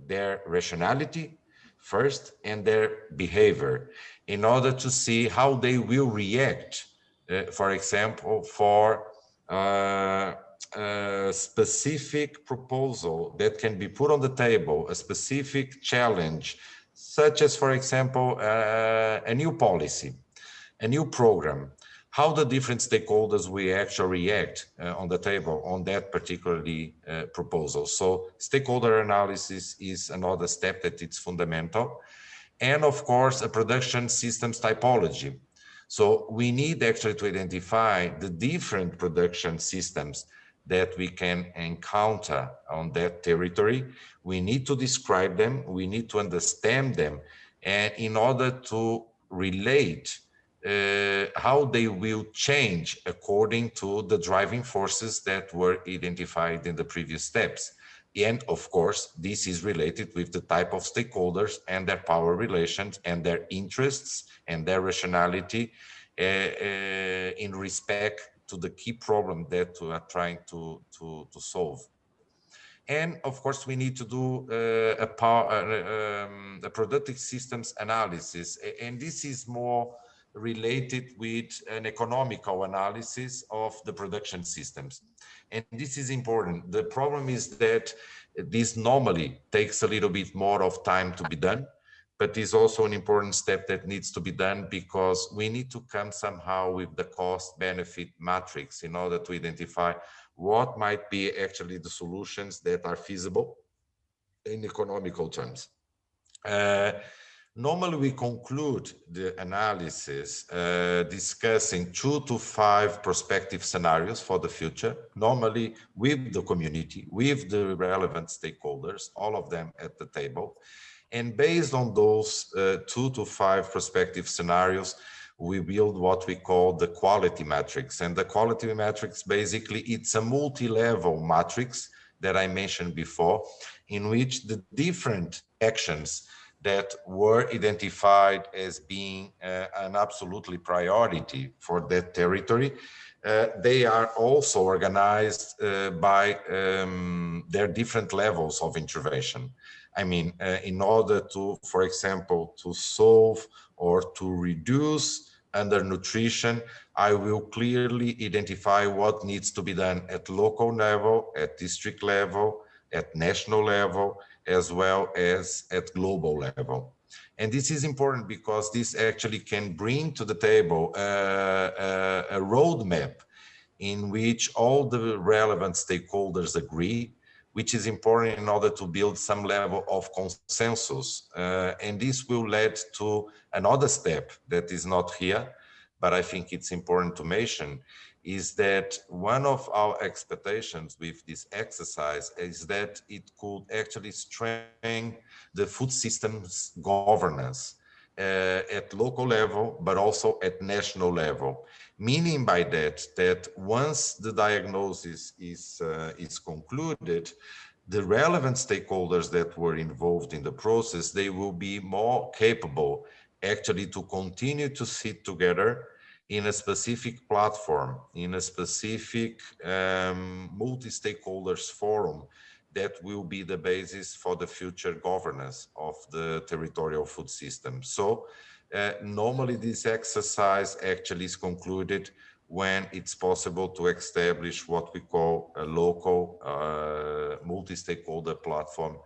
their rationality first, and their behavior, in order to see how they will react, for example, for a specific proposal that can be put on the table, a specific challenge, such as, for example, a new policy, a new program, how the different stakeholders will actually react on the table on that particularly proposal. So stakeholder analysis is another step that it's fundamental. And of course, a production systems typology. So we need actually to identify the different production systems that we can encounter on that territory. We need to describe them, we need to understand them, and in order to relate how they will change according to the driving forces that were identified in the previous steps. And of course, this is related with the type of stakeholders and their power relations and their interests and their rationality in respect to the key problem that we are trying to solve. And of course, we need to do a productive systems analysis. And this is more related with an economical analysis of the production systems. And this is important. The problem is that this normally takes a little bit more of time to be done, but is also an important step that needs to be done, because we need to come somehow with the cost benefit matrix in order to identify what might be actually the solutions that are feasible in economical terms. Normally, we conclude the analysis discussing 2 to 5 prospective scenarios for the future, normally with the community, with the relevant stakeholders, all of them at the table. And based on those 2 to 5 prospective scenarios, we build what we call the quality matrix. And the quality matrix, basically, it's a multi-level matrix that I mentioned before, in which the different actions that were identified as being an absolutely priority for that territory. They are also organized by their different levels of intervention. I mean, in order to, for example, to solve or to reduce undernutrition, I will clearly identify what needs to be done at local level, at district level, at national level, as well as at global level. And this is important because this actually can bring to the table a roadmap in which all the relevant stakeholders agree, which is important in order to build some level of consensus. And this will lead to another step that is not here, but I think it's important to mention, is that one of our expectations with this exercise is that it could actually strengthen the food system's governance at local level, but also at national level. Meaning by that once the diagnosis is concluded, the relevant stakeholders that were involved in the process, they will be more capable actually to continue to sit together in a specific platform, in a specific multi-stakeholders forum that will be the basis for the future governance of the territorial food system. So normally this exercise actually is concluded when it's possible to establish what we call a local multi-stakeholder platform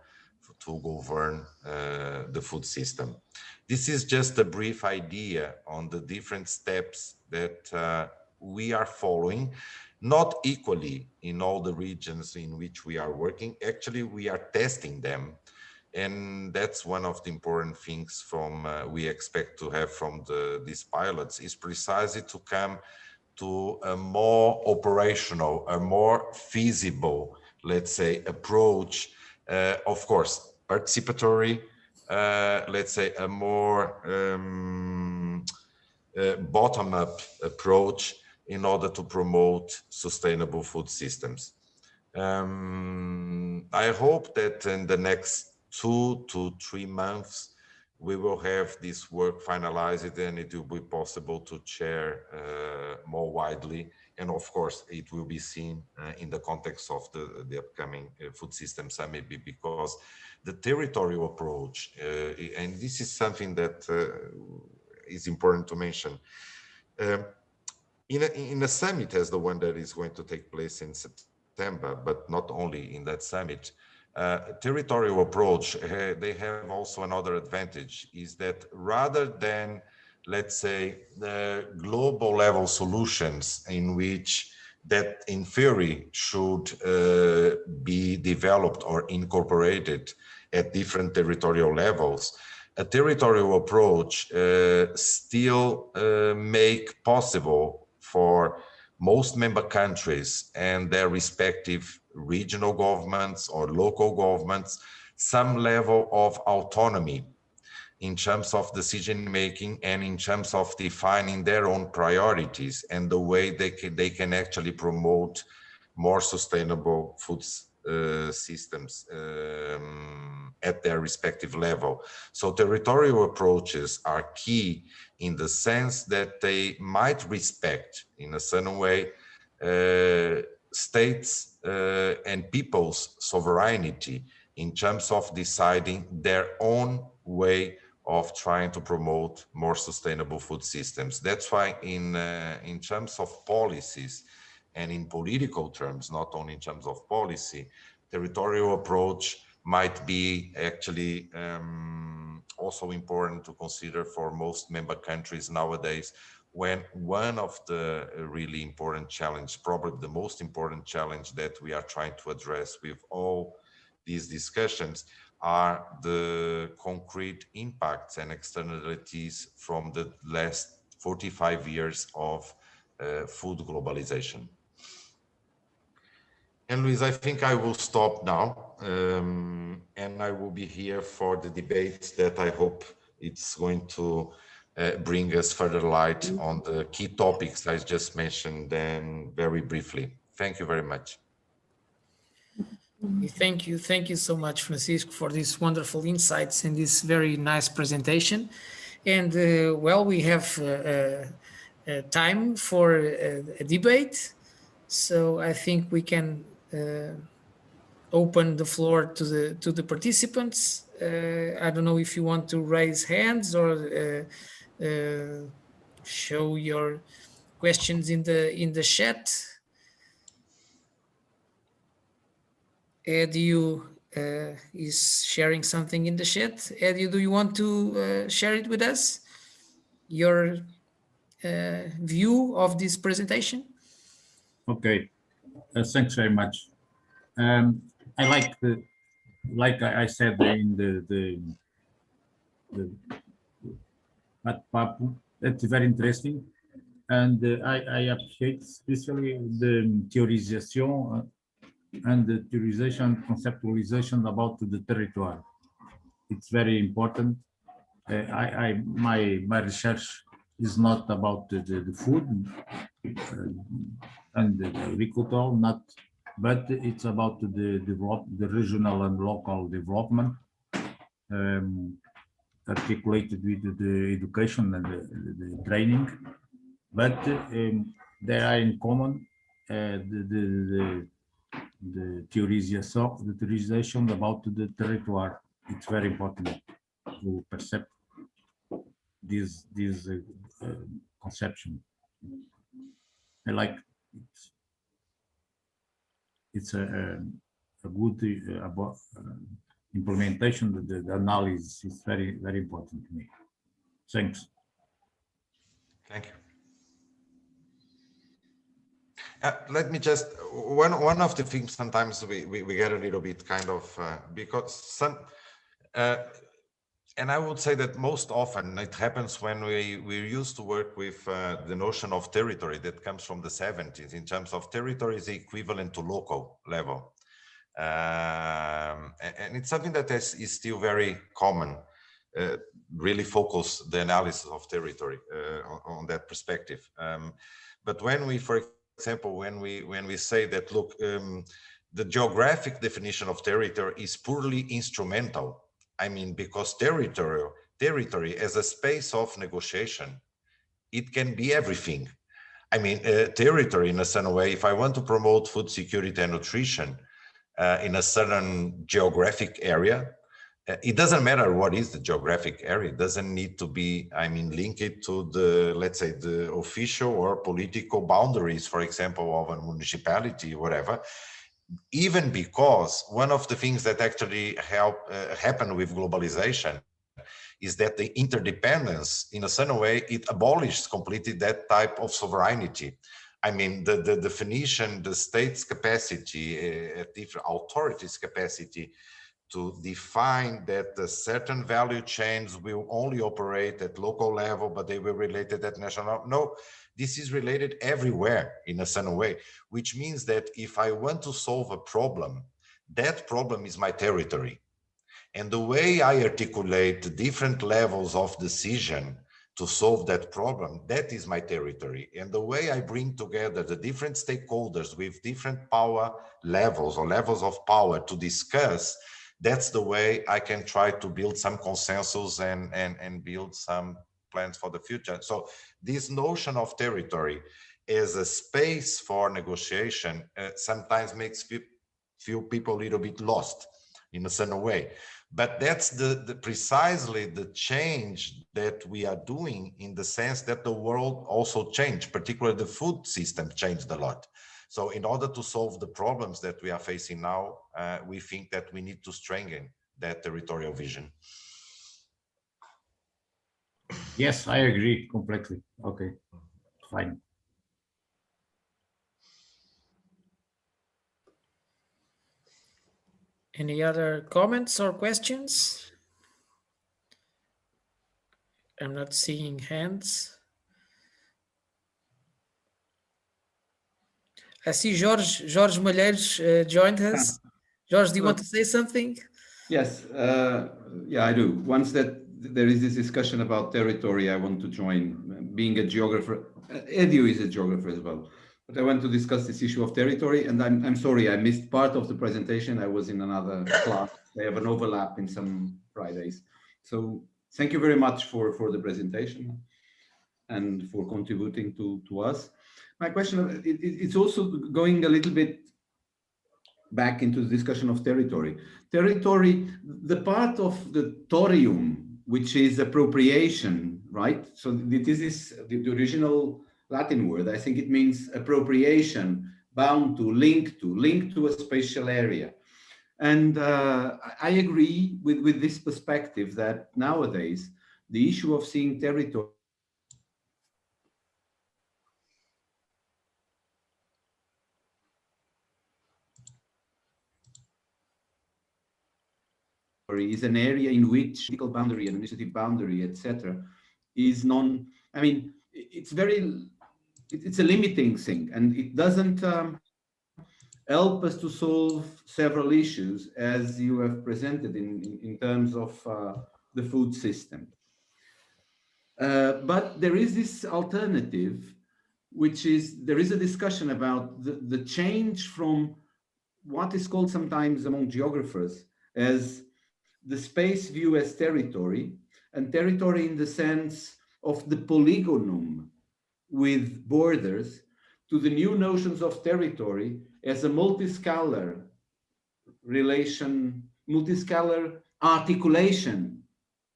to govern the food system. This is just a brief idea on the different steps that we are following, not equally in all the regions in which we are working. Actually, we are testing them. And that's one of the important things from we expect to have from these pilots, is precisely to come to a more operational, a more feasible, let's say, approach. Of course, participatory, let's say a more bottom-up approach in order to promote sustainable food systems. I hope that in the next 2 to 3 months, we will have this work finalized and it will be possible to share more widely. And of course, it will be seen in the context of the upcoming Food System Summit, because the territorial approach, and this is something that is important to mention, in a summit as the one that is going to take place in September, but not only in that summit, territorial approach, they have also another advantage, is that rather than, let's say, the global level solutions in which that in theory should be developed or incorporated at different territorial levels, a territorial approach still make possible for most member countries and their respective regional governments or local governments some level of autonomy in terms of decision making and in terms of defining their own priorities and the way they can actually promote more sustainable food systems at their respective level. So territorial approaches are key in the sense that they might respect, in a certain way, states and people's sovereignty in terms of deciding their own way of trying to promote more sustainable food systems. That's why in terms of policies and in political terms, not only in terms of policy, territorial approach might be actually also important to consider for most member countries nowadays, when one of the really important challenge, probably the most important challenge that we are trying to address with all these discussions, are the concrete impacts and externalities from the last 45 years of food globalization. And Luis, I think I will stop now, and I will be here for the debate that I hope it's going to bring us further light on the key topics I just mentioned, then very briefly. Thank you very much. Thank you so much, Francisco, for these wonderful insights and this very nice presentation. And well, we have time for a debate, so I think we can open the floor to the participants. I don't know if you want to raise hands or show your questions in the chat. Edu is sharing something in the chat. Edu, do you want to share it with us? Your view of this presentation? Okay, thanks very much. I like I said in the Papu, that's very interesting, and I appreciate especially the theorization and the theorization conceptualization about the territory. It's very important. My research is not about the food and the agriculture, but it's about the regional and local development, articulated with the education and the training. But they are in common the theorization about the territory. It's very important to perceive this conception. I like it's a good implementation. The analysis is very important to me. Thanks. Thank you. Let me just one of the things sometimes we get a little bit kind of because some and I would say that most often it happens when we used to work with the notion of territory that comes from the 70s. In terms of territory is equivalent to local level, and it's something that is still very common. Really focus the analysis of territory on that perspective. But when we, for example, when we say that, look, the geographic definition of territory is purely instrumental. I mean, because territory as a space of negotiation, it can be everything. I mean, territory in a certain way, if I want to promote food security and nutrition in a certain geographic area, it doesn't matter what is the geographic area. It doesn't need to be, I mean, link it to the, let's say, the official or political boundaries, for example, of a municipality, whatever. Even because one of the things that actually happen with globalization is that the interdependence, in a certain way, it abolishes completely that type of sovereignty. I mean, the definition, the state's capacity, different authorities' capacity to define that certain value chains will only operate at local level, but they will relate at national. No, this is related everywhere in a certain way, which means that if I want to solve a problem, that problem is my territory. And the way I articulate different levels of decision to solve that problem, that is my territory. And the way I bring together the different stakeholders with different power levels or levels of power to discuss, that's the way I can try to build some consensus and build some plans for the future. So this notion of territory as a space for negotiation sometimes makes feel people a little bit lost in a certain way. But that's precisely the change that we are doing, in the sense that the world also changed, particularly the food system changed a lot. So in order to solve the problems that we are facing now, we think that we need to strengthen that territorial vision. Yes, I agree completely. Okay, fine. Any other comments or questions? I'm not seeing hands. I see Jorge Malheiros joined us. Jorge, do you want to say something? Yes, yeah, I do. Once that there is this discussion about territory, I want to join. Being a geographer, Edu is a geographer as well. but I want to discuss this issue of territory. And I'm sorry, I missed part of the presentation. I was in another class. I have an overlap in some Fridays. So thank you very much for the presentation and for contributing to us. My question, it's also going a little bit back into the discussion of territory. Territory, the part of the torium, which is appropriation, right? So this is the original Latin word. I think it means appropriation, bound to, linked to a spatial area. And I agree with this perspective that nowadays the issue of seeing territory is an area in which political boundary, administrative boundary, etc., is non. I mean, it's a limiting thing, and it doesn't help us to solve several issues as you have presented in terms of the food system. But there is this alternative, which is there is a discussion about the change from what is called sometimes among geographers as the space view as territory, and territory in the sense of the polygonum with borders, to the new notions of territory as a multiscalar relation, multiscalar articulation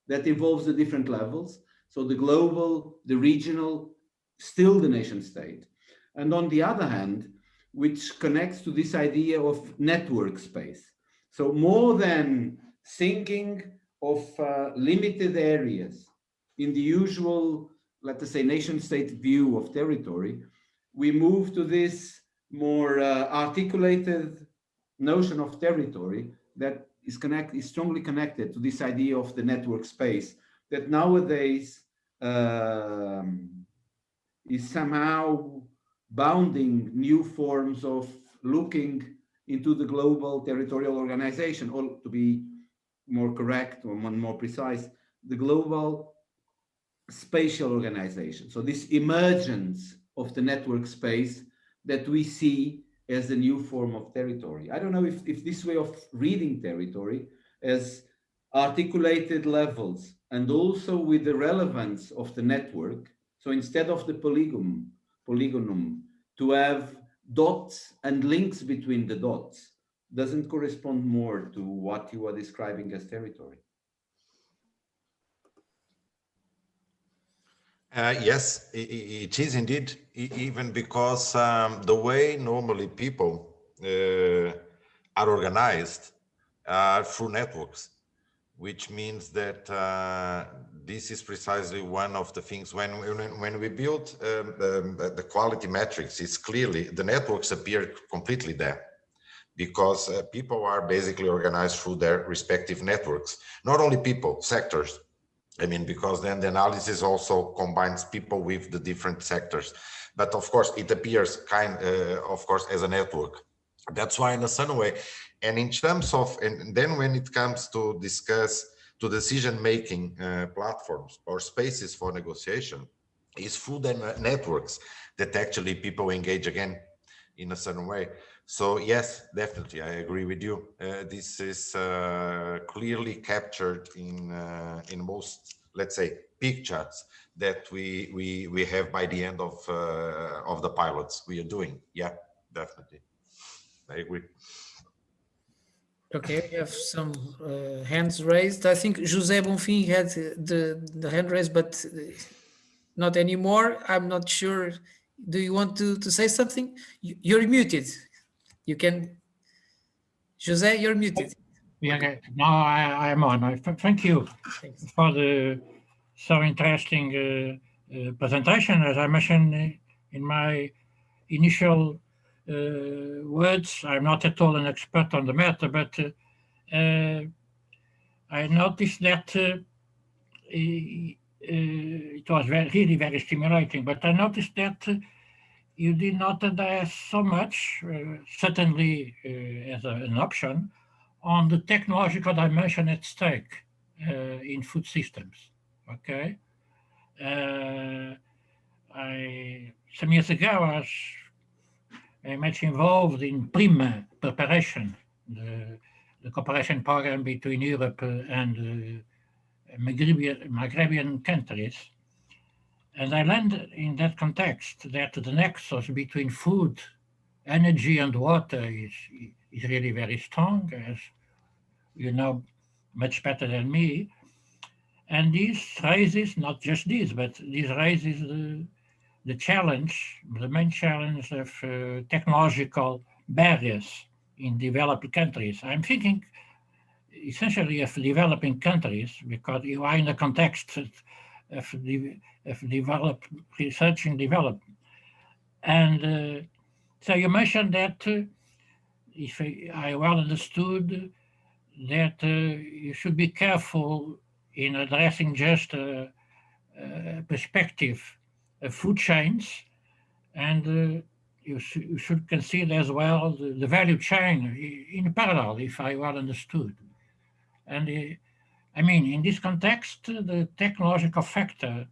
that involves the different levels. So the global, the regional, still the nation state. And on the other hand, which connects to this idea of network space. So more than thinking of limited areas in the usual, let us say, nation-state view of territory, we move to this more articulated notion of territory that is strongly connected to this idea of the network space that nowadays is somehow bounding new forms of looking into the global territorial organization, or to be more correct or more precise, the global spatial organization. So this emergence of the network space that we see as a new form of territory. I don't know if this way of reading territory as articulated levels and also with the relevance of the network. So instead of the polygonum, to have dots and links between the dots doesn't correspond more to what you are describing as territory. Yes, it is indeed, even because the way normally people are organized through networks, which means that this is precisely one of the things when we build the quality metrics, it's clearly the networks appear completely there, because people are basically organized through their respective networks, not only people, sectors. I mean, because then the analysis also combines people with the different sectors. But of course, it appears of course, as a network. That's why in a certain way, and in terms of, and then when it comes to discuss to decision-making platforms or spaces for negotiation, is through the networks that actually people engage again in a certain way. So yes, definitely, I agree with you. This is clearly captured in most, let's say, peak charts that we have by the end of the pilots we are doing. Yeah, definitely, I agree. Okay, we have some hands raised. I think José Bonfim had the hand raised, but not anymore. I'm not sure. Do you want to say something? You're muted. You can, José, you're muted. Yeah, now I'm on. Thank you for the so interesting presentation. As I mentioned in my initial words, I'm not at all an expert on the matter, but I noticed that it was really very stimulating, but I noticed that you did not address so much, certainly as an option, on the technological dimension at stake in food systems. Okay, some years ago I was very much involved in PRIM preparation, the cooperation program between Europe and Maghrebian countries. And I learned in that context that the nexus between food, energy, and water is really very strong, as you know much better than me. And this raises, not just this, but this raises the challenge, the main challenge of technological barriers in developed countries. I'm thinking essentially of developing countries because you are in the context of develop, research and development. And so you mentioned that, if I well understood, that you should be careful in addressing just perspective of food chains, and you should consider as well the value chain in parallel, if I well understood. And I mean, in this context, the technological factor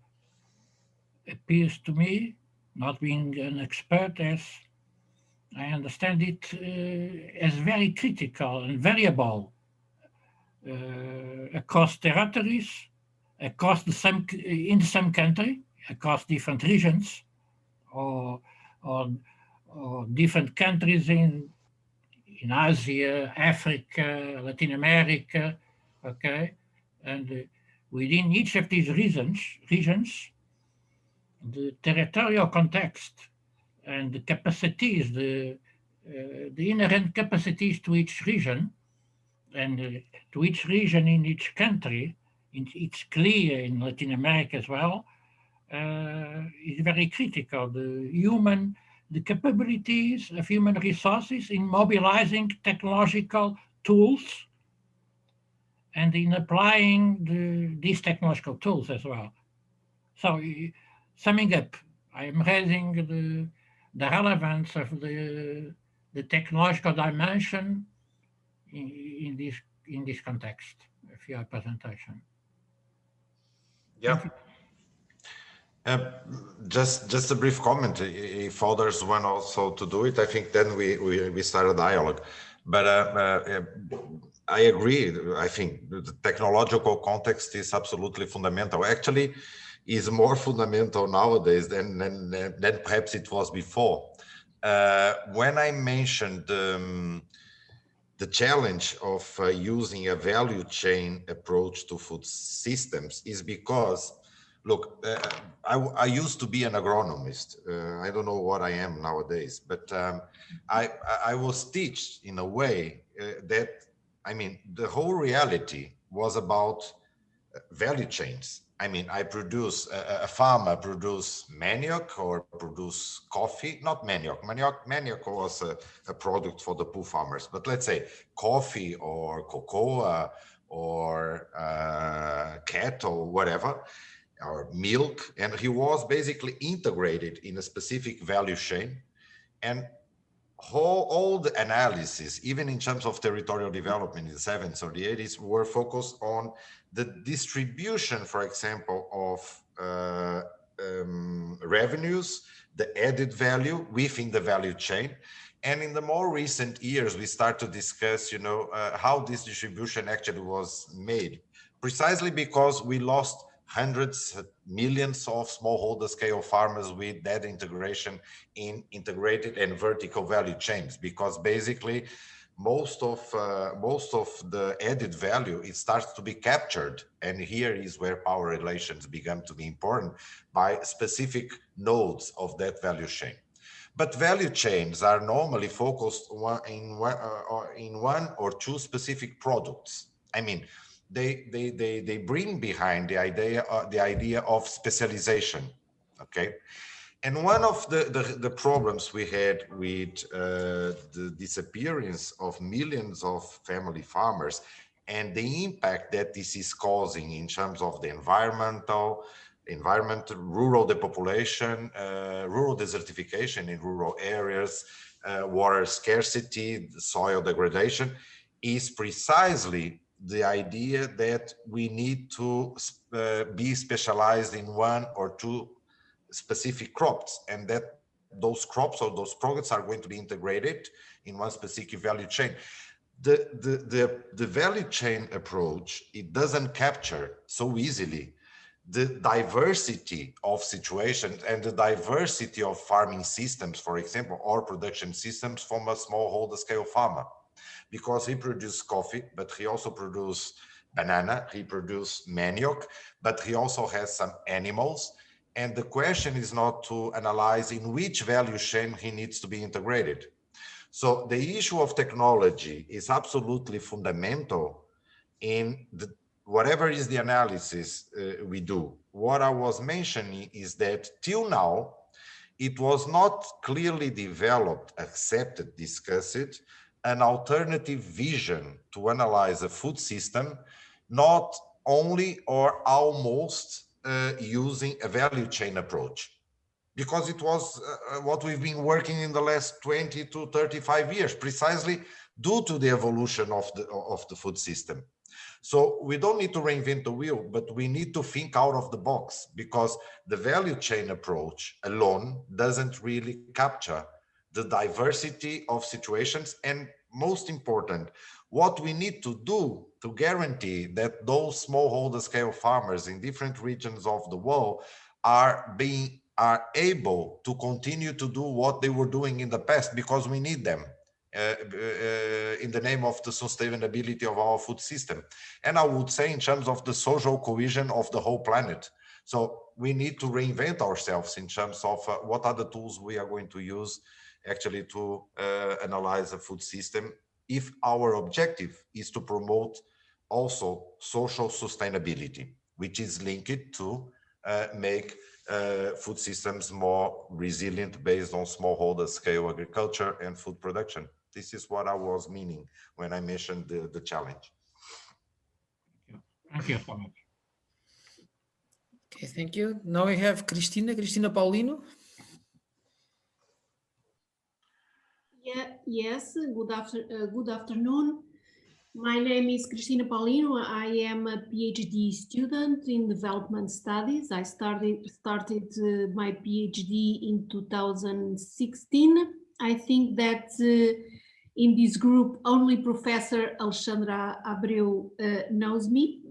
appears to me, not being an expert, as I understand it, as very critical and variable across territories, across in the same country, across different regions, or different countries in Asia, Africa, Latin America, okay? And within each of these regions, the territorial context and the capacities, the inherent capacities to each region, and to each region in each country, it's clear in Latin America as well, is very critical. The capabilities of human resources in mobilizing technological tools and in applying these technological tools as well. So, summing up, I'm raising the relevance of the technological dimension in this context of your presentation. Yeah. Just a brief comment. If others want also to do it, I think then we start a dialogue. But I agree. I think the technological context is absolutely fundamental. Actually, is more fundamental nowadays than perhaps it was before. When I mentioned the challenge of using a value chain approach to food systems is because, look, I used to be an agronomist. I don't know what I am nowadays, but I was taught in a way that, I mean, the whole reality was about value chains. I mean, I produce, a farmer produce manioc or produce coffee, not manioc. Manioc was a product for the poor farmers, but let's say coffee or cocoa or cattle, whatever, or milk. And he was basically integrated in a specific value chain. And all the analysis, even in terms of territorial development in the 70s or the 80s, were focused on the distribution, for example, of revenues, the added value within the value chain. And in the more recent years, we start to discuss, how this distribution actually was made, precisely because we lost hundreds, millions of smallholder scale farmers with that integration in integrated and vertical value chains, because basically most of the added value, it starts to be captured. And here is where power relations begin to be important by specific nodes of that value chain. But value chains are normally focused in one or two specific products. I mean, they bring behind the idea of specialization, okay? And one of the problems we had with the disappearance of millions of family farmers and the impact that this is causing in terms of the environment, rural depopulation, rural desertification in rural areas, water scarcity, soil degradation, is precisely the idea that we need to be specialized in one or two specific crops, and that those crops or those products are going to be integrated in one specific value chain. The value chain approach, it doesn't capture so easily the diversity of situations and the diversity of farming systems, for example, or production systems from a smallholder scale farmer, because he produces coffee, but he also produces banana, he produces manioc, but he also has some animals. And the question is not to analyze in which value chain he needs to be integrated. So the issue of technology is absolutely fundamental in whatever is the analysis we do. What I was mentioning is that till now, it was not clearly developed, accepted, discussed, an alternative vision to analyze a food system, not only or almost using a value chain approach. Because it was what we've been working in the last 20 to 35 years, precisely due to the evolution of the food system. So we don't need to reinvent the wheel, but we need to think out of the box, because the value chain approach alone doesn't really capture the diversity of situations. And most important, what we need to do to guarantee that those smallholder scale farmers in different regions of the world are able to continue to do what they were doing in the past, because we need them in the name of the sustainability of our food system. And I would say in terms of the social cohesion of the whole planet. So we need to reinvent ourselves in terms of what are the tools we are going to use actually to analyze the food system, if our objective is to promote also social sustainability, which is linked to make food systems more resilient based on smallholder scale agriculture and food production. This is what I was meaning when I mentioned the challenge. Thank you so much. Okay, thank you. Now we have Cristina Paulino. Yeah, yes, good afternoon. My name is Cristina Paulino. I am a PhD student in development studies. I started my PhD in 2016. I think that in this group, only Professor Alexandra Abreu knows me.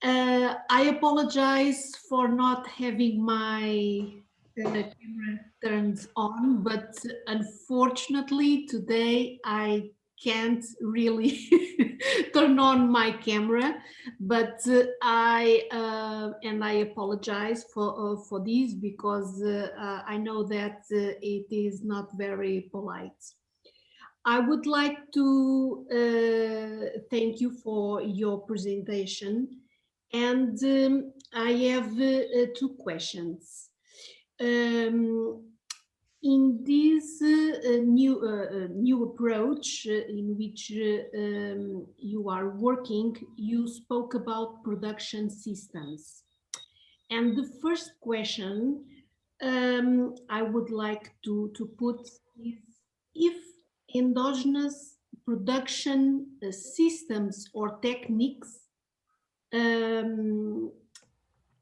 I apologize for not having my camera turned on, but unfortunately today I can't really turn on my camera, but I apologize for this, because I know that it is not very polite. I would like to thank you for your presentation, and I have two questions. In this new approach in which you are working, you spoke about production systems. And the first question I would like to put is, if endogenous production systems or techniques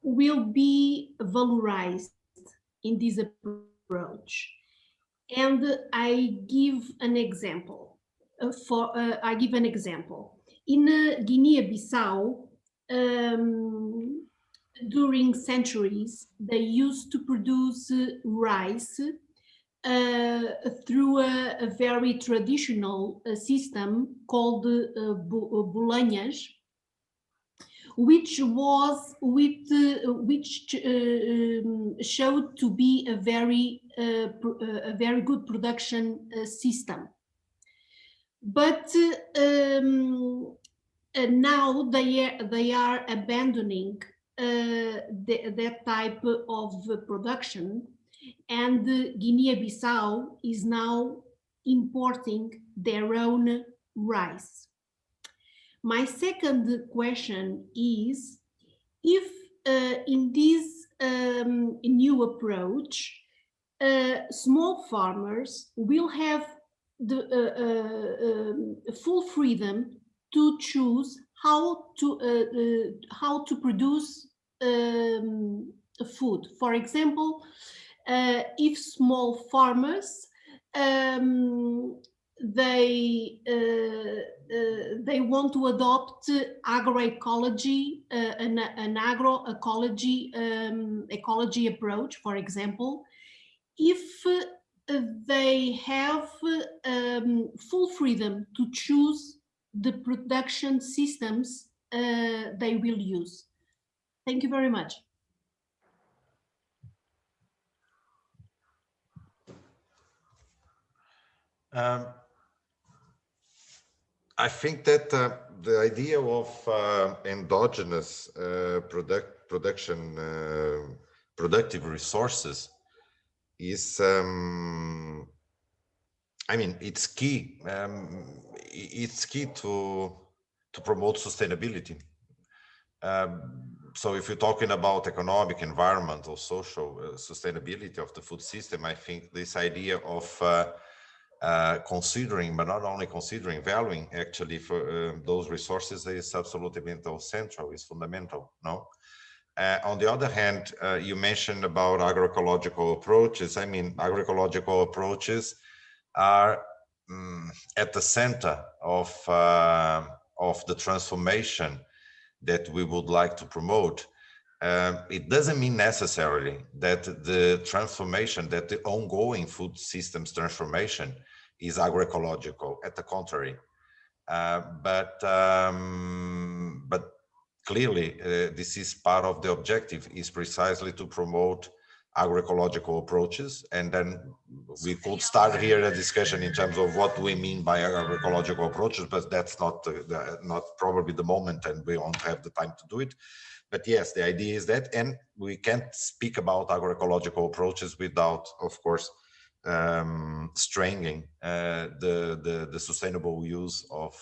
will be valorized in this approach. And I give an example. In Guinea-Bissau, during centuries, they used to produce rice through a very traditional system called bolanhas, which showed to be a very good production system. But now they are abandoning that type of production, and Guinea-Bissau is now importing their own rice. My second question is, if in this new approach, small farmers will have the full freedom to choose how to produce food. For example, if small farmers they want to adopt agroecology, an agroecology ecology approach, for example, if they have full freedom to choose the production systems they will use. Thank you very much. I think that the idea of endogenous productive resources is, I mean, it's key. It's key to promote sustainability. So if you're talking about economic, environmental, social sustainability of the food system, I think this idea of considering, but not only considering, valuing actually for those resources is absolutely central, is fundamental, no? On the other hand, you mentioned about agroecological approaches. I mean, agroecological approaches are at the center of the transformation that we would like to promote. It doesn't mean necessarily that the transformation, that the ongoing food systems transformation is agroecological. At the contrary, but clearly this is part of the objective, is precisely to promote agroecological approaches. And then we could start here a discussion in terms of what we mean by agroecological approaches, but that's not probably the moment, and we won't have the time to do it. But yes, the idea is that, and we can't speak about agroecological approaches without, of course, strengthening the sustainable use of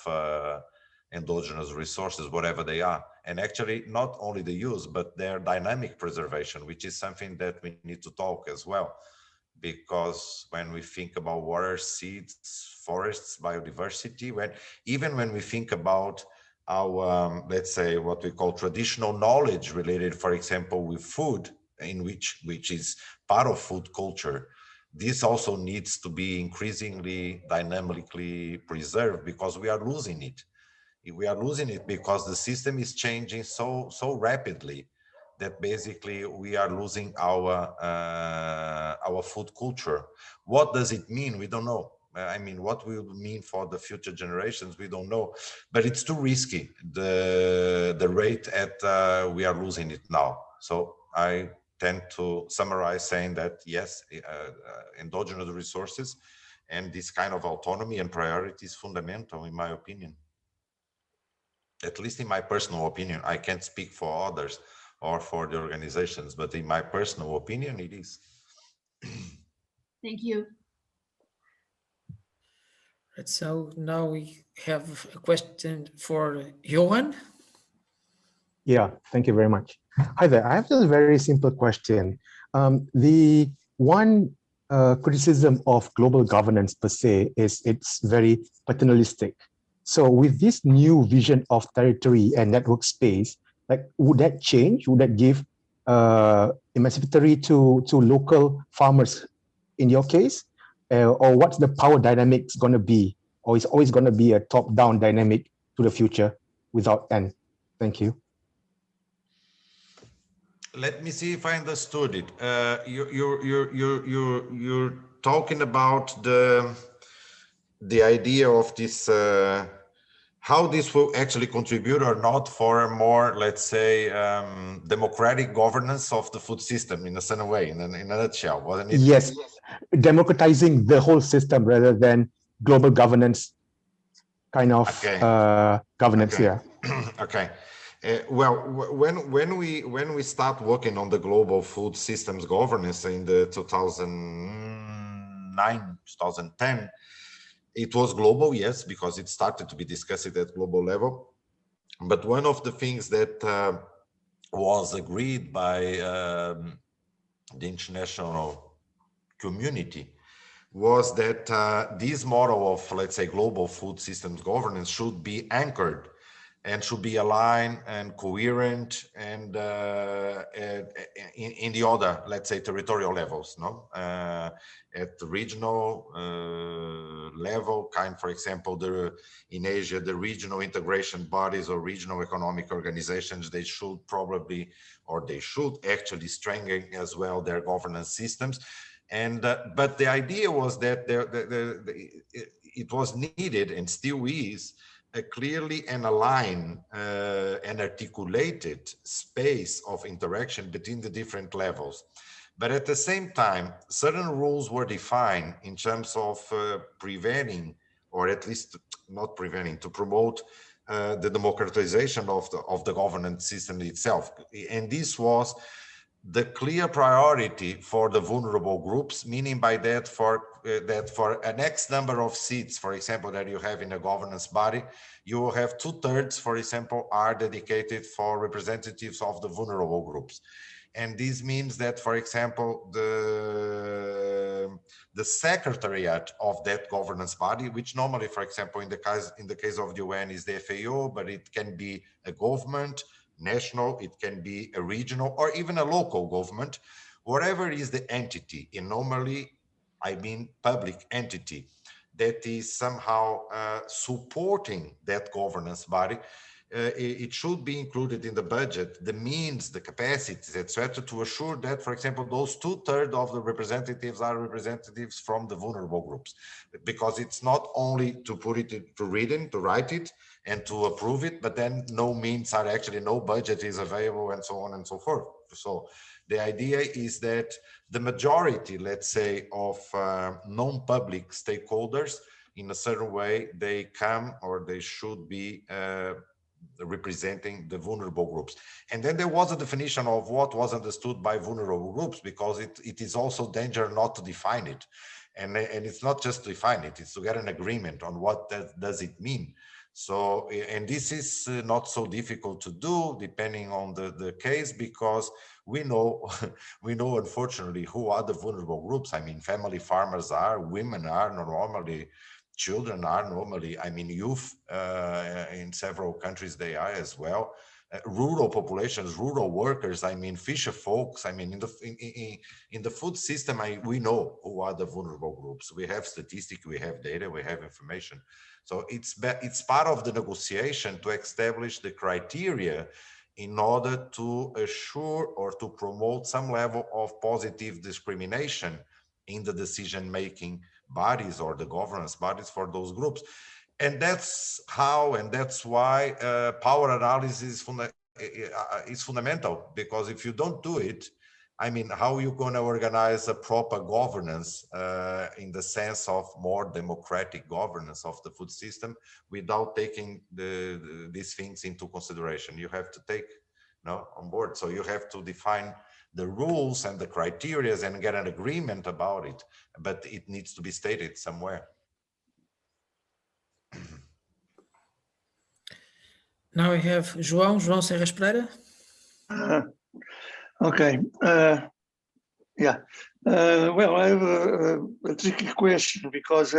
endogenous resources, whatever they are. And actually not only the use, but their dynamic preservation, which is something that we need to talk as well. Because when we think about water, seeds, forests, biodiversity, even when we think about our, let's say, what we call traditional knowledge related, for example, with food, in which is part of food culture, this also needs to be increasingly dynamically preserved, because we are losing it. We are losing it because the system is changing so rapidly that basically we are losing our food culture. What does it mean? We don't know. I mean, what will it mean for the future generations? We don't know, but it's too risky, the rate at we are losing it now. So I tend to summarize saying that yes, endogenous resources and this kind of autonomy and priority is fundamental, in my opinion. At least in my personal opinion. I can't speak for others or for the organizations, but in my personal opinion, it is. Thank you. So now we have a question for Johan. Yeah, thank you very much. Hi there. I have just a very simple question. The one criticism of global governance per se is it's very paternalistic. So with this new vision of territory and network space, like, would that change? Would that give emancipatory to local farmers in your case? Or what's the power dynamics going to be? Or is always going to be a top-down dynamic to the future without end? Thank you. Let me see if I understood it. You're talking about the idea of this, how this will actually contribute or not for a more, let's say, democratic governance of the food system in a certain way, in a nutshell, wasn't it? Yes, democratizing the whole system rather than global governance kind of governance. Okay. Yeah. Okay. Well, when we start working on the global food systems governance in the 2009, 2010, it was global, yes, because it started to be discussed at global level. But one of the things that was agreed by the international community was that this model of, let's say, global food systems governance should be anchored and should be aligned and coherent and in the other, let's say, territorial levels, no? At the regional level, for example, in Asia, the regional integration bodies or regional economic organizations, they should probably, or they should actually strengthen as well their governance systems. And but the idea was that it was needed, and still is, a clearly and aligned and articulated space of interaction between the different levels. But at the same time, certain rules were defined in terms of preventing, or at least not preventing, to promote the democratization of the governance system itself. And this was the clear priority for the vulnerable groups, meaning by that for an X number of seats, for example, that you have in a governance body, you will have 2/3, for example, are dedicated for representatives of the vulnerable groups. And this means that, for example, the secretariat of that governance body, which normally, for example, in the case of the UN is the FAO, but it can be a government, national, it can be a regional, or even a local government, whatever is the entity, and normally I mean public entity, that is somehow supporting that governance body. It should be included in the budget, the means, the capacities, etc., to assure that, for example, those 2/3 of the representatives are representatives from the vulnerable groups, because it's not only to put it to reading, to write it and to approve it, but then no means are actually, no budget is available, and so on and so forth. So the idea is that the majority, let's say, of non-public stakeholders, in a certain way, they come, or they should be representing the vulnerable groups. And then there was a definition of what was understood by vulnerable groups, because it is also danger not to define it. And it's not just to define it, it's to get an agreement on what does it mean. So, and this is not so difficult to do depending on the case, because we know, unfortunately, who are the vulnerable groups. I mean, family farmers are, women are normally, children are normally, I mean, youth in several countries, they are as well. Rural populations, rural workers, I mean, fisher folks, I mean, in the food system, we know who are the vulnerable groups. We have statistics, we have data, we have information. So it's part of the negotiation to establish the criteria in order to assure or to promote some level of positive discrimination in the decision-making bodies or the governance bodies for those groups. And that's how, and that's why power analysis is fundamental, because if you don't do it, I mean, how are you going to organize a proper governance in the sense of more democratic governance of the food system without taking these things into consideration? You have to take on board. So you have to define the rules and the criteria and get an agreement about it, but it needs to be stated somewhere. Now we have João Serras Pereira. Okay. Yeah. Well, I have a tricky question, because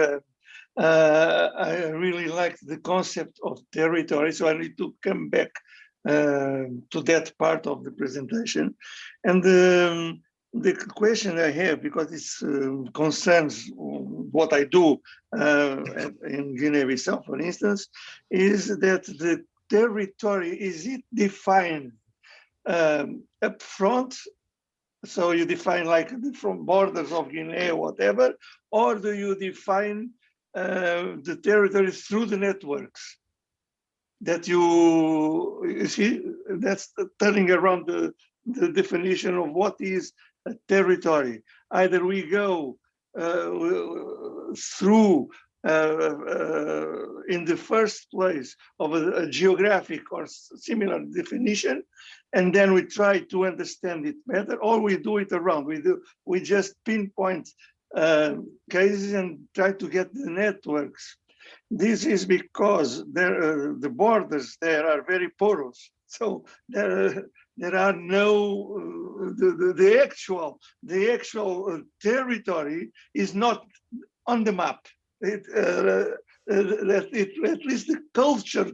I really like the concept of territory, so I need to come back to that part of the presentation. And the question I have, because it concerns what I do in Guinea-Bissau, for instance, is that the territory, is it defined up front? So you define like from borders of Guinea or whatever, or do you define the territory through the networks? That you see, that's turning around the definition of what is a territory. Either we go through, in the first place, of a geographic or similar definition, and then we try to understand it better, or we do it around. We just pinpoint cases and try to get the networks. This is because the borders there are very porous. So there are no, the actual territory is not on the map. At least the culture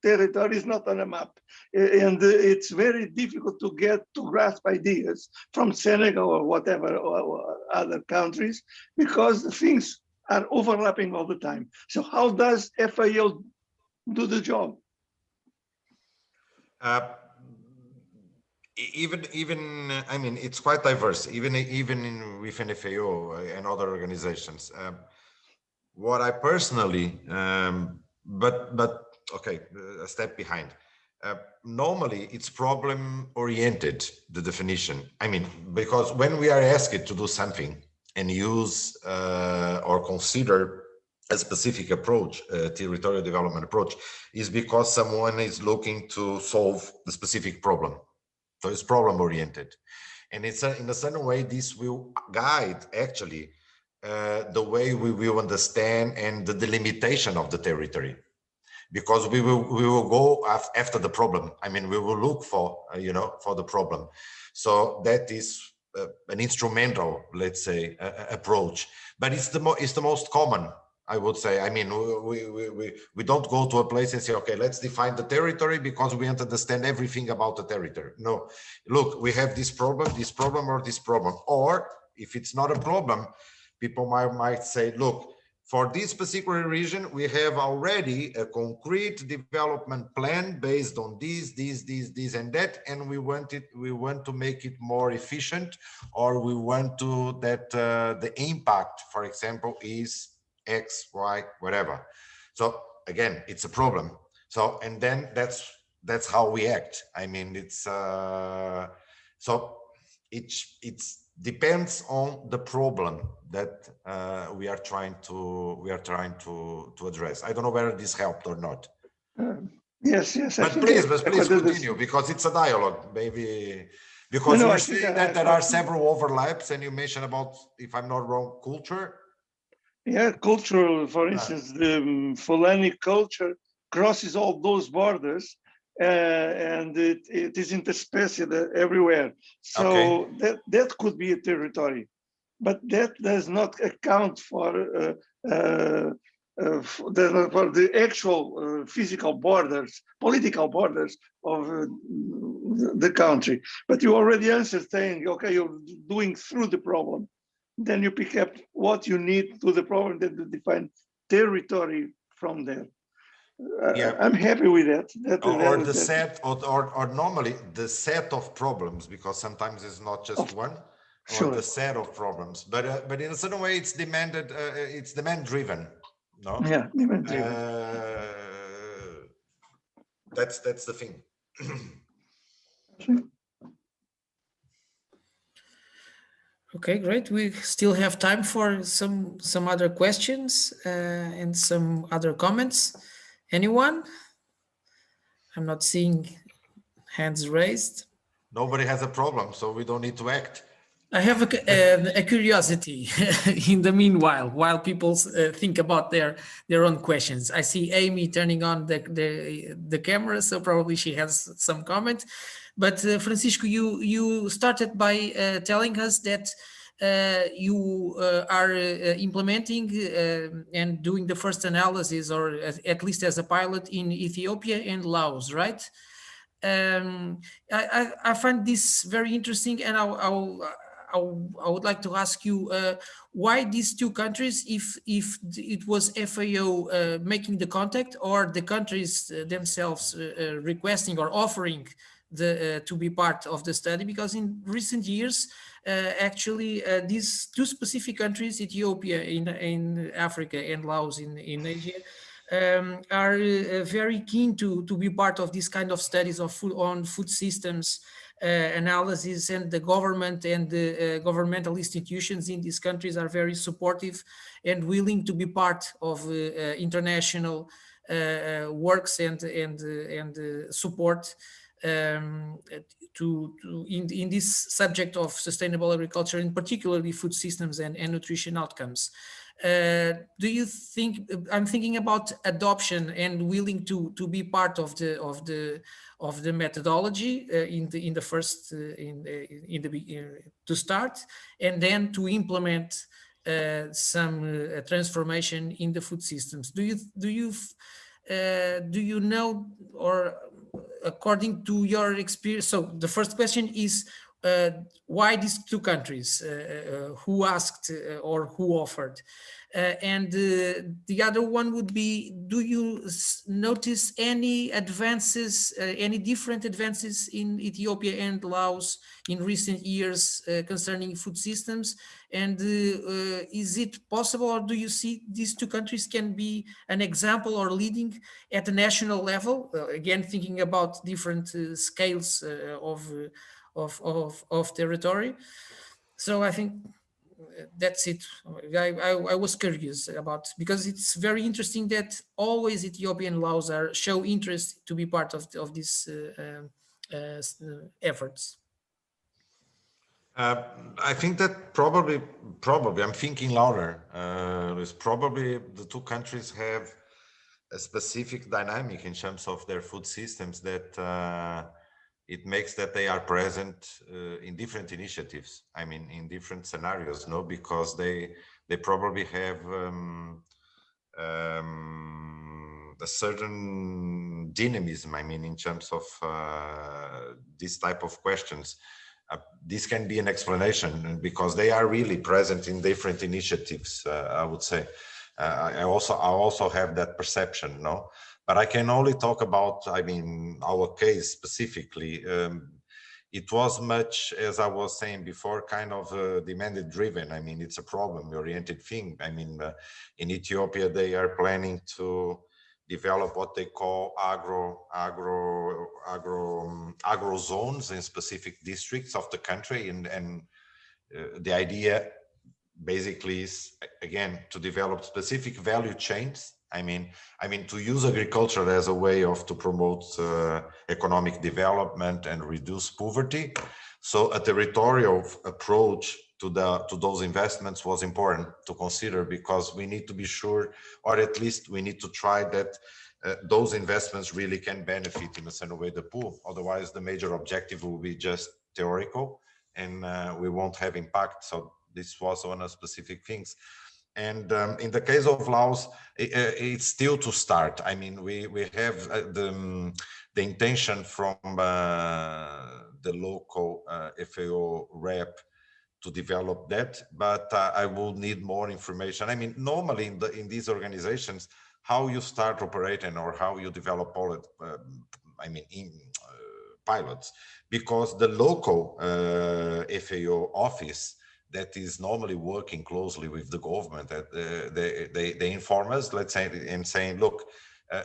territory is not on a map. And it's very difficult to grasp ideas from Senegal or whatever or other countries, because things are overlapping all the time. So how does FAO do the job? I mean, it's quite diverse, even within FAO and other organizations. What I personally, but okay, a step behind. Normally, it's problem oriented, the definition. I mean, because when we are asked to do something and use or consider a specific approach, a territorial development approach, is because someone is looking to solve the specific problem. So it's problem oriented. And it's in a certain way, this will guide actually the way we will understand and the delimitation of the territory, because we will go after the problem. I mean, we will look for for the problem. So that is an instrumental, let's say, approach. But it's the most common, I would say. I mean, we don't go to a place and say, okay, let's define the territory because we want to understand everything about the territory. No, look, we have this problem, or this problem. Or if it's not a problem, people might say, look, for this particular region, we have already a concrete development plan based on this, and that, and we want to make it more efficient, or we want to that the impact, for example, is X, Y, whatever. So again, it's a problem. So, and then that's how we act. I mean, it's so it's depends on the problem that we are trying to address. I don't know whether this helped or not. Yes. But please continue, because it's a dialogue, maybe. Because you're saying that there are several overlaps, and you mentioned about, if I'm not wrong, culture. Yeah, cultural, for instance, the Fulani culture crosses all those borders, and it is interspersed everywhere. So that could be a territory, but that does not account for the actual physical borders, political borders of the country. But you already answered saying, okay, you're doing through the problem. Then you pick up what you need to the problem, that you define territory from there. I'm happy with that. Or normally the set of problems, because sometimes it's not just one, or the set of problems. But in a certain way, it's demanded. It's demand driven. No. Yeah, demand driven. That's the thing. Okay, great. We still have time for some other questions and some other comments. Anyone? I'm not seeing hands raised. Nobody has a problem, so we don't need to act. I have a curiosity in the meanwhile, while people think about their own questions. I see Amy turning on the camera, so probably she has some comment. But Francisco, you started by telling us that you are implementing and doing the first analysis, or at least as a pilot, in Ethiopia and Laos, right? I find this very interesting, and I would like to ask you why these two countries, if it was FAO making the contact, or the countries themselves requesting or offering to be part of the study, because in recent years, actually, these two specific countries, Ethiopia in Africa and Laos in Asia, are very keen to be part of this kind of studies of food systems analysis, and the government and the governmental institutions in these countries are very supportive and willing to be part of international works and support in this subject of sustainable agriculture, and particularly food systems and nutrition outcomes. Do you think, I'm thinking about adoption and willing to be part of the methodology in the first to start, and then to implement some transformation in the food systems. Do you do you know, or according to your experience? So the first question is, why these two countries? Who asked or who offered? And the other one would be, do you notice any advances, any different advances in Ethiopia and Laos in recent years concerning food systems? And is it possible, or do you see these two countries can be an example or leading at the national level? Again, thinking about different scales of territory. So I think that's it. I was curious about, because it's very interesting that always Ethiopian laws show interest to be part of these efforts. I think that probably I'm thinking louder. Is probably the two countries have a specific dynamic in terms of their food systems that it makes that they are present in different initiatives. I mean, in different scenarios, no, because they probably have a certain dynamism. I mean, in terms of this type of questions. This can be an explanation because they are really present in different initiatives, I would say. I also have that perception, no? But I can only talk about, I mean, our case specifically. It was much, as I was saying before, kind of demand driven. I mean, it's a problem-oriented thing. I mean, in Ethiopia, they are planning to develop what they call agro zones in specific districts of the country, and the idea basically is, again, to develop specific value chains. I mean to use agriculture as a way to promote economic development and reduce poverty. So a territorial approach to those investments was important to consider, because we need to be sure, or at least we need to try that those investments really can benefit in a certain way the poor. Otherwise, the major objective will be just theoretical, and we won't have impact. So this was one of specific things. And in the case of Laos, it's still to start. I mean, we have the intention from the local FAO rep to develop that, but I will need more information. I mean, normally in these organizations, how you start operating or how you develop pilots, because the local FAO office that is normally working closely with the government, that they inform us, let's say, and saying, look,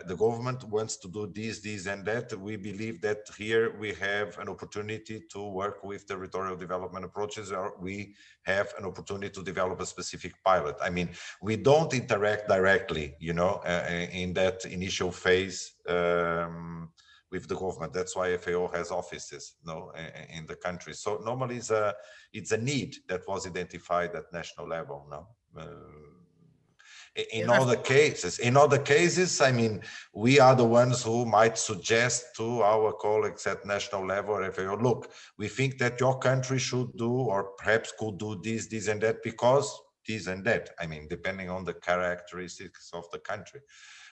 the government wants to do this, and that. We believe that here we have an opportunity to work with territorial development approaches, or we have an opportunity to develop a specific pilot. I mean, we don't interact directly, you know, in that initial phase with the government. That's why FAO has offices, in the country. So normally it's a need that was identified at national level, In other cases, I mean, we are the ones who might suggest to our colleagues at national level, FAO, look, we think that your country should do, or perhaps could do this and that, because this and that. I mean, depending on the characteristics of the country.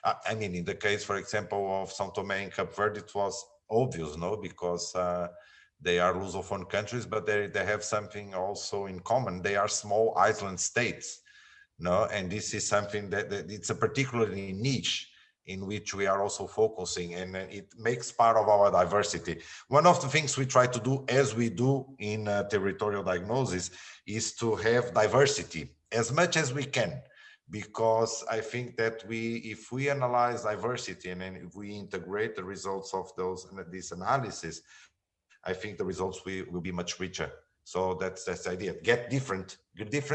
I mean, in the case, for example, of São Tomé and Cape Verde, it was obvious, because they are Lusophone countries, but they have something also in common. They are small island states, and this is something that it's a particularly niche in which we are also focusing, and it makes part of our diversity. One of the things we try to do, as we do in territorial diagnosis, is to have diversity as much as we can. Because I think that if we analyze diversity and then if we integrate the results of this analysis, I think the results will be much richer. So that's the idea. Get different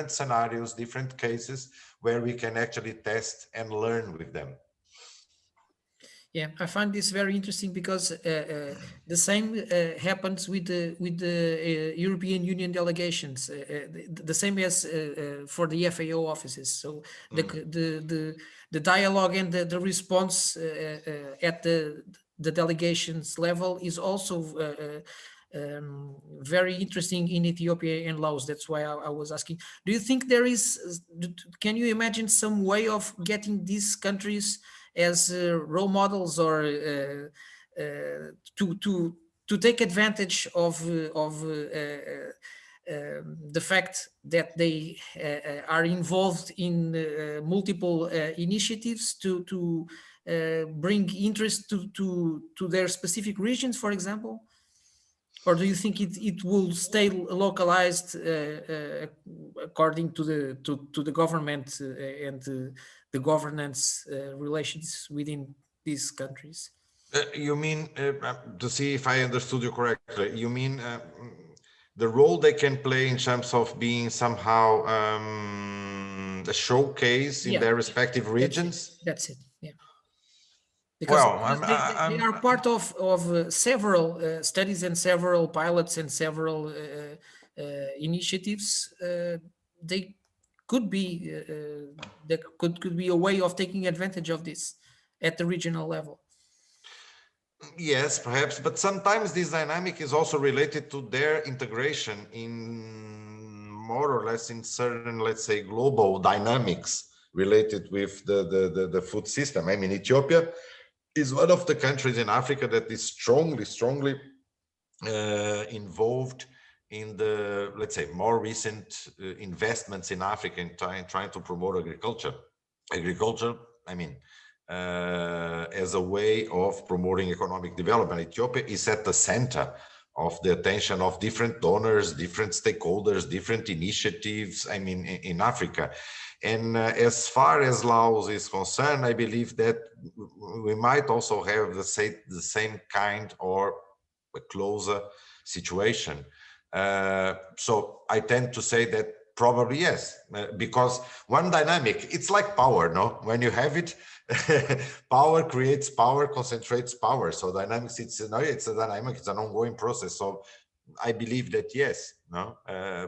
scenarios, different cases where we can actually test and learn with them. Yeah, I find this very interesting because the same happens with the European Union delegations, the same as for the FAO offices. So the dialogue and the response at the delegations level is also very interesting in Ethiopia and Laos. That's why I was asking. Do you think can you imagine some way of getting these countries as role models or to take advantage of the fact that they are involved in multiple initiatives to bring interest to their specific regions, for example? Or do you think it will stay localized according to the government and the governance relations within these countries? You mean, to see if I understood you correctly, you mean the role they can play in terms of being somehow a showcase in their respective regions? That's it. Yeah. Because well, they are part of several studies and several pilots and several initiatives. They could be there could be a way of taking advantage of this at the regional level. Yes, perhaps, but sometimes this dynamic is also related to their integration in more or less in certain, let's say, global dynamics related with the food system. I mean, Ethiopia is one of the countries in Africa that is strongly involved in the, let's say, more recent investments in Africa in trying to promote agriculture. I mean, as a way of promoting economic development. Ethiopia is at the center of the attention of different donors, different stakeholders, different initiatives, I mean, in Africa. And as far as Laos is concerned, I believe that we might also have the same kind or a closer situation. So I tend to say that probably yes, because one dynamic, it's like power, no? When you have it, power creates power, concentrates power. So dynamics, it's a dynamic, it's an ongoing process. So I believe that yes, no,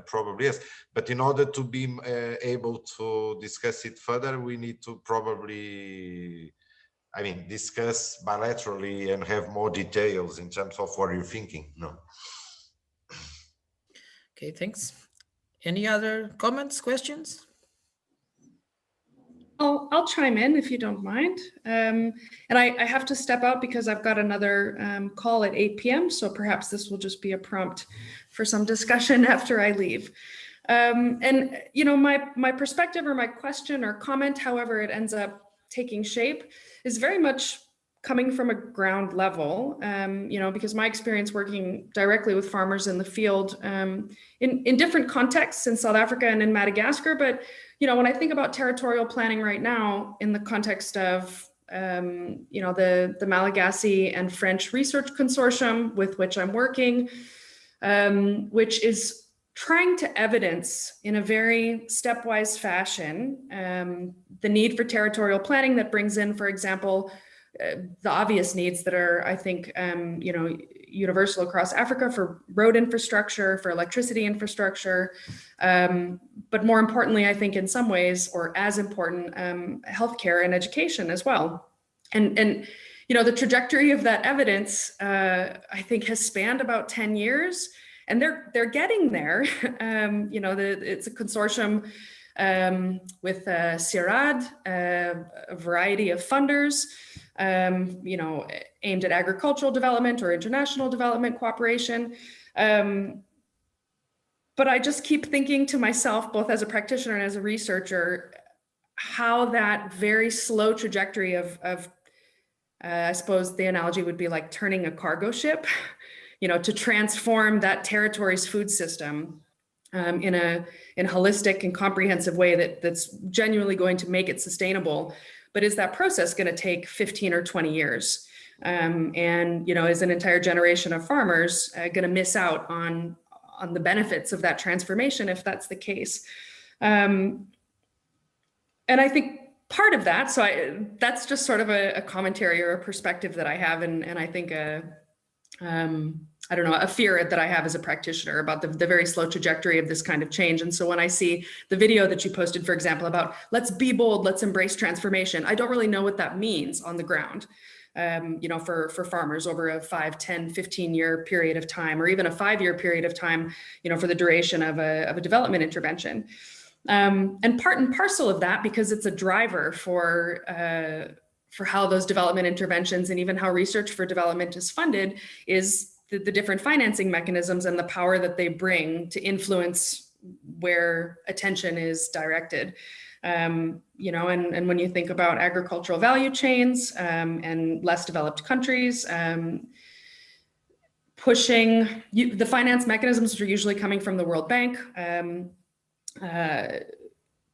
probably yes. But in order to be able to discuss it further, we need to probably, I mean, discuss bilaterally and have more details in terms of what you're thinking. No. Okay, thanks. Any other comments, questions? I'll chime in if you don't mind. And I have to step out because I've got another call at 8 p.m. So perhaps this will just be a prompt for some discussion after I leave. And you know, my perspective or my question or comment, however it ends up taking shape, is very much coming from a ground level, you know, because my experience working directly with farmers in the field in different contexts in South Africa and in Madagascar. But, you know, when I think about territorial planning right now in the context of, you know, the Malagasy and French Research Consortium with which I'm working, which is trying to evidence in a very stepwise fashion the need for territorial planning that brings in, for example, the obvious needs that are, I think, you know, universal across Africa for road infrastructure, for electricity infrastructure, but more importantly, I think in some ways, or as important, healthcare and education as well. And you know, the trajectory of that evidence, I think, has spanned about 10 years, and they're getting there. You know, it's a consortium with CIRAD, a variety of funders, you know, aimed at agricultural development or international development cooperation. But I just keep thinking to myself, both as a practitioner and as a researcher, how that very slow trajectory of I suppose the analogy would be like turning a cargo ship, you know, to transform that territory's food system in a holistic and comprehensive way that's genuinely going to make it sustainable. But is that process going to take 15 or 20 years? And, you know, is an entire generation of farmers going to miss out on the benefits of that transformation if that's the case? And I think part of that, so that's just sort of a commentary or a perspective that I have, and I think I don't know, a fear that I have as a practitioner about the very slow trajectory of this kind of change. And so when I see the video that you posted, for example, about let's be bold, let's embrace transformation, I don't really know what that means on the ground, you know, for farmers over a 5, 10, 15-year period of time, or even a 5-year period of time, you know, for the duration of a development intervention. And part and parcel of that, because it's a driver for how those development interventions and even how research for development is funded is the different financing mechanisms and the power that they bring to influence where attention is directed. You know, and when you think about agricultural value chains and less developed countries, pushing the finance mechanisms, which are usually coming from the World Bank,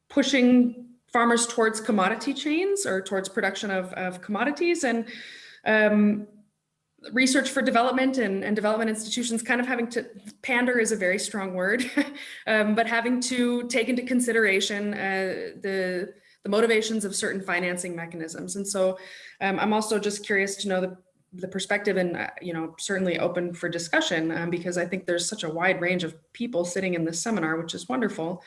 pushing farmers towards commodity chains or towards production of commodities, and research for development and development institutions kind of having to, pander is a very strong word, but having to take into consideration the motivations of certain financing mechanisms. And so I'm also just curious to know the perspective, and you know, certainly open for discussion, because I think there's such a wide range of people sitting in this seminar, which is wonderful.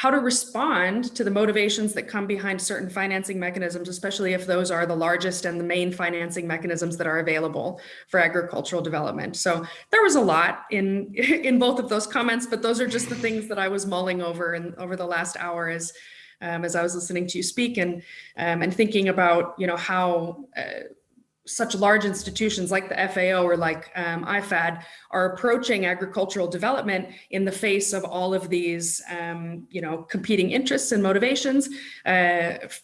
How to respond to the motivations that come behind certain financing mechanisms, especially if those are the largest and the main financing mechanisms that are available for agricultural development. So there was a lot in both of those comments, but those are just the things that I was mulling over over the last hour as I was listening to you speak, and thinking about, you know, how such large institutions like the FAO or like IFAD are approaching agricultural development in the face of all of these, you know, competing interests and motivations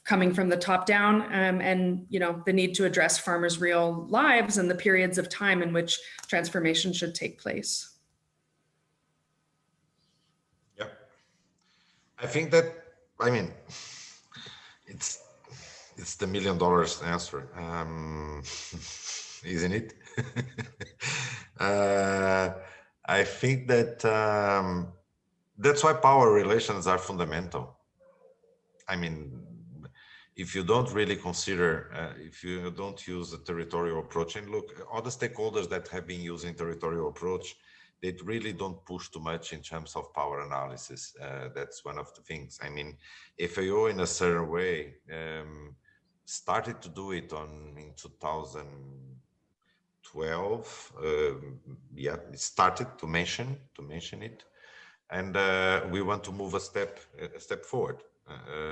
coming from the top down, and, you know, the need to address farmers' real lives and the periods of time in which transformation should take place. Yeah, I think that, I mean, it's the $1 million answer, isn't it? I think that that's why power relations are fundamental. I mean, if you don't really consider, if you don't use a territorial approach, and look, all the stakeholders that have been using territorial approach, they really don't push too much in terms of power analysis. That's one of the things. I mean, FAO in a certain way started to do it in 2012. Yeah, it started to mention it, and we want to move a step forward.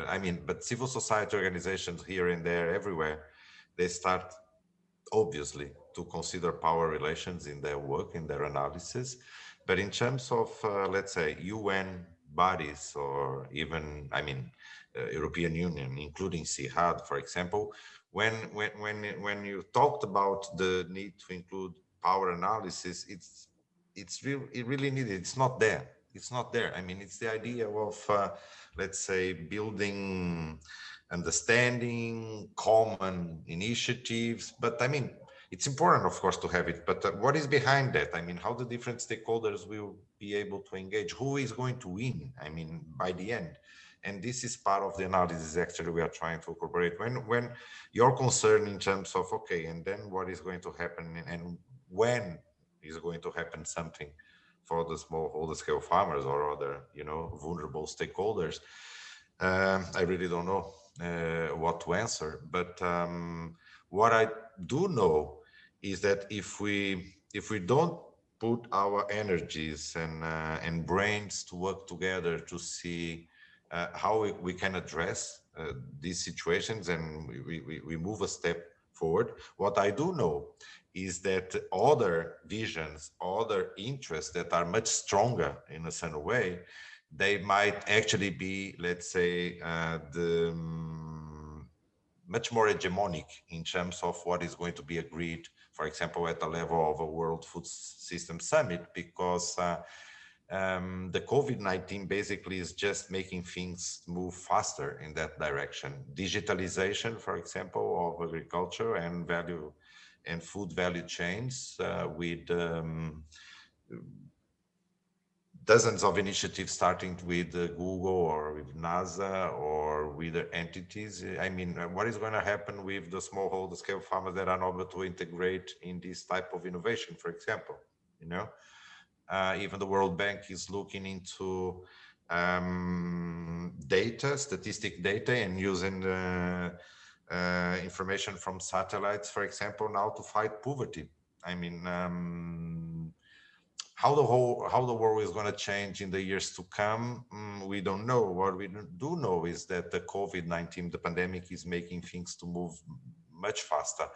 I mean, but civil society organizations here and there, everywhere, they start obviously to consider power relations in their work, in their analysis. But in terms of, let's say, UN bodies, or even, I mean, European Union, including CIHAD, for example, when you talked about the need to include power analysis, it really needed. It's not there. It's not there. I mean, it's the idea of, let's say, building understanding, common initiatives. But I mean, it's important, of course, to have it. But what is behind that? I mean, how the different stakeholders will be able to engage? Who is going to win? I mean, by the end. And this is part of the analysis actually we are trying to incorporate. When you're concerned in terms of, okay, and then what is going to happen, and when is going to happen something for the smallholder scale farmers or other, you know, vulnerable stakeholders, I really don't know what to answer. But what I do know is that if we don't put our energies and brains to work together to see how we can address these situations, and we move a step forward. What I do know is that other visions, other interests that are much stronger in a certain way, they might actually be, let's say, much more hegemonic in terms of what is going to be agreed, for example, at the level of a World Food System Summit, because the COVID-19 basically is just making things move faster in that direction. Digitalization, for example, of agriculture and value and food value chains with dozens of initiatives starting with Google or with NASA or with the entities. I mean, what is going to happen with the smallholder scale farmers that are not able to integrate in this type of innovation, for example, you know? Even the World Bank is looking into data, statistic data, and using information from satellites, for example, now to fight poverty. I mean, How the world is going to change in the years to come, we don't know. What we do know is that the COVID-19, the pandemic, is making things to move much faster.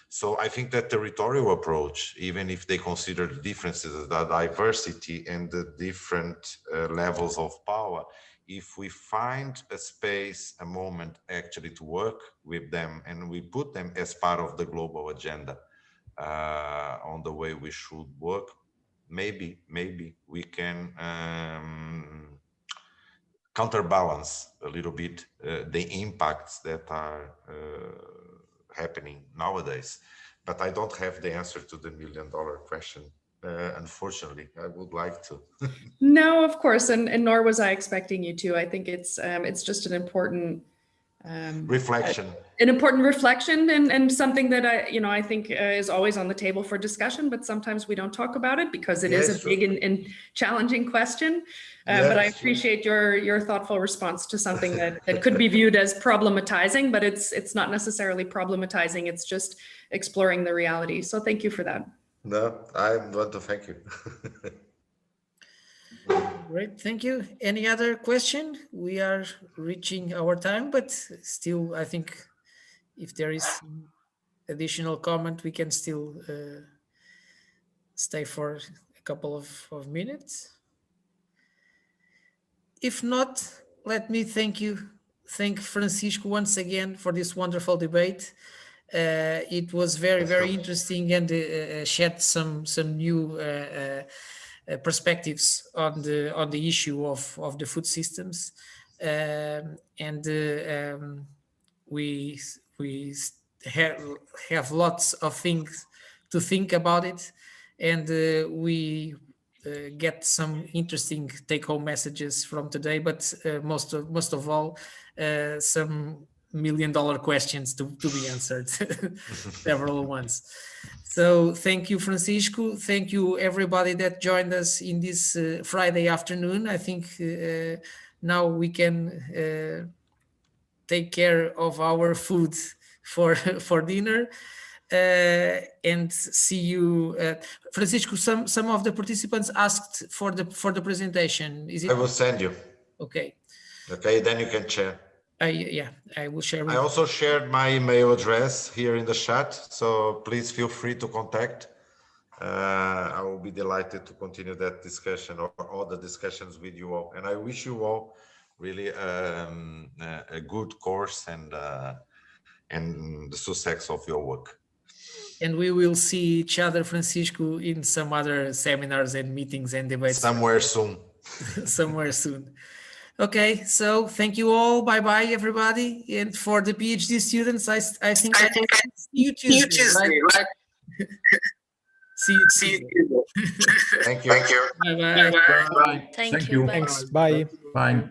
So I think that territorial approach, even if they consider the differences, the diversity and the different levels of power, if we find a space, a moment actually to work with them, and we put them as part of the global agenda on the way we should work, maybe we can counterbalance a little bit the impacts that are happening nowadays. But I don't have the answer to the $1 million question. Unfortunately, I would like to. No, of course, and nor was I expecting you to. I think it's just an important reflection. An important reflection, and something that I think is always on the table for discussion, but sometimes we don't talk about it because it is a big and challenging question. But I appreciate your thoughtful response to something that could be viewed as problematizing, but it's not necessarily problematizing. It's just exploring the reality. So thank you for that. No, I want to thank you. Great, thank you. Any other question? We are reaching our time, but still, I think if there is additional comment, we can still stay for a couple of minutes. If not, let me thank Francisco once again for this wonderful debate. It was very interesting and shed some new perspectives on the issue of the food systems, we have lots of things to think about it, and we get some interesting take-home messages from today, but most of all some $1 million questions to be answered, several ones. So thank you, Francisco. Thank you, everybody that joined us in this Friday afternoon. I think now we can take care of our food for dinner. And see you, Francisco. Some of the participants asked for the presentation. Is it? I will send you. Okay. Okay, then you can share. Yeah, I will share. I also shared my email address here in the chat, so please feel free to contact. I will be delighted to continue that discussion or all the discussions with you all. And I wish you all really a good course and the success of your work. And we will see each other, Francisco, in some other seminars and meetings and debates. Somewhere soon. Somewhere soon. Okay, so thank you all. Bye-bye, everybody. And for the PhD students, I think I see you Tuesday, right? See you Tuesday. Thank you. Bye-bye. Thank you. Thanks. Bye. Bye.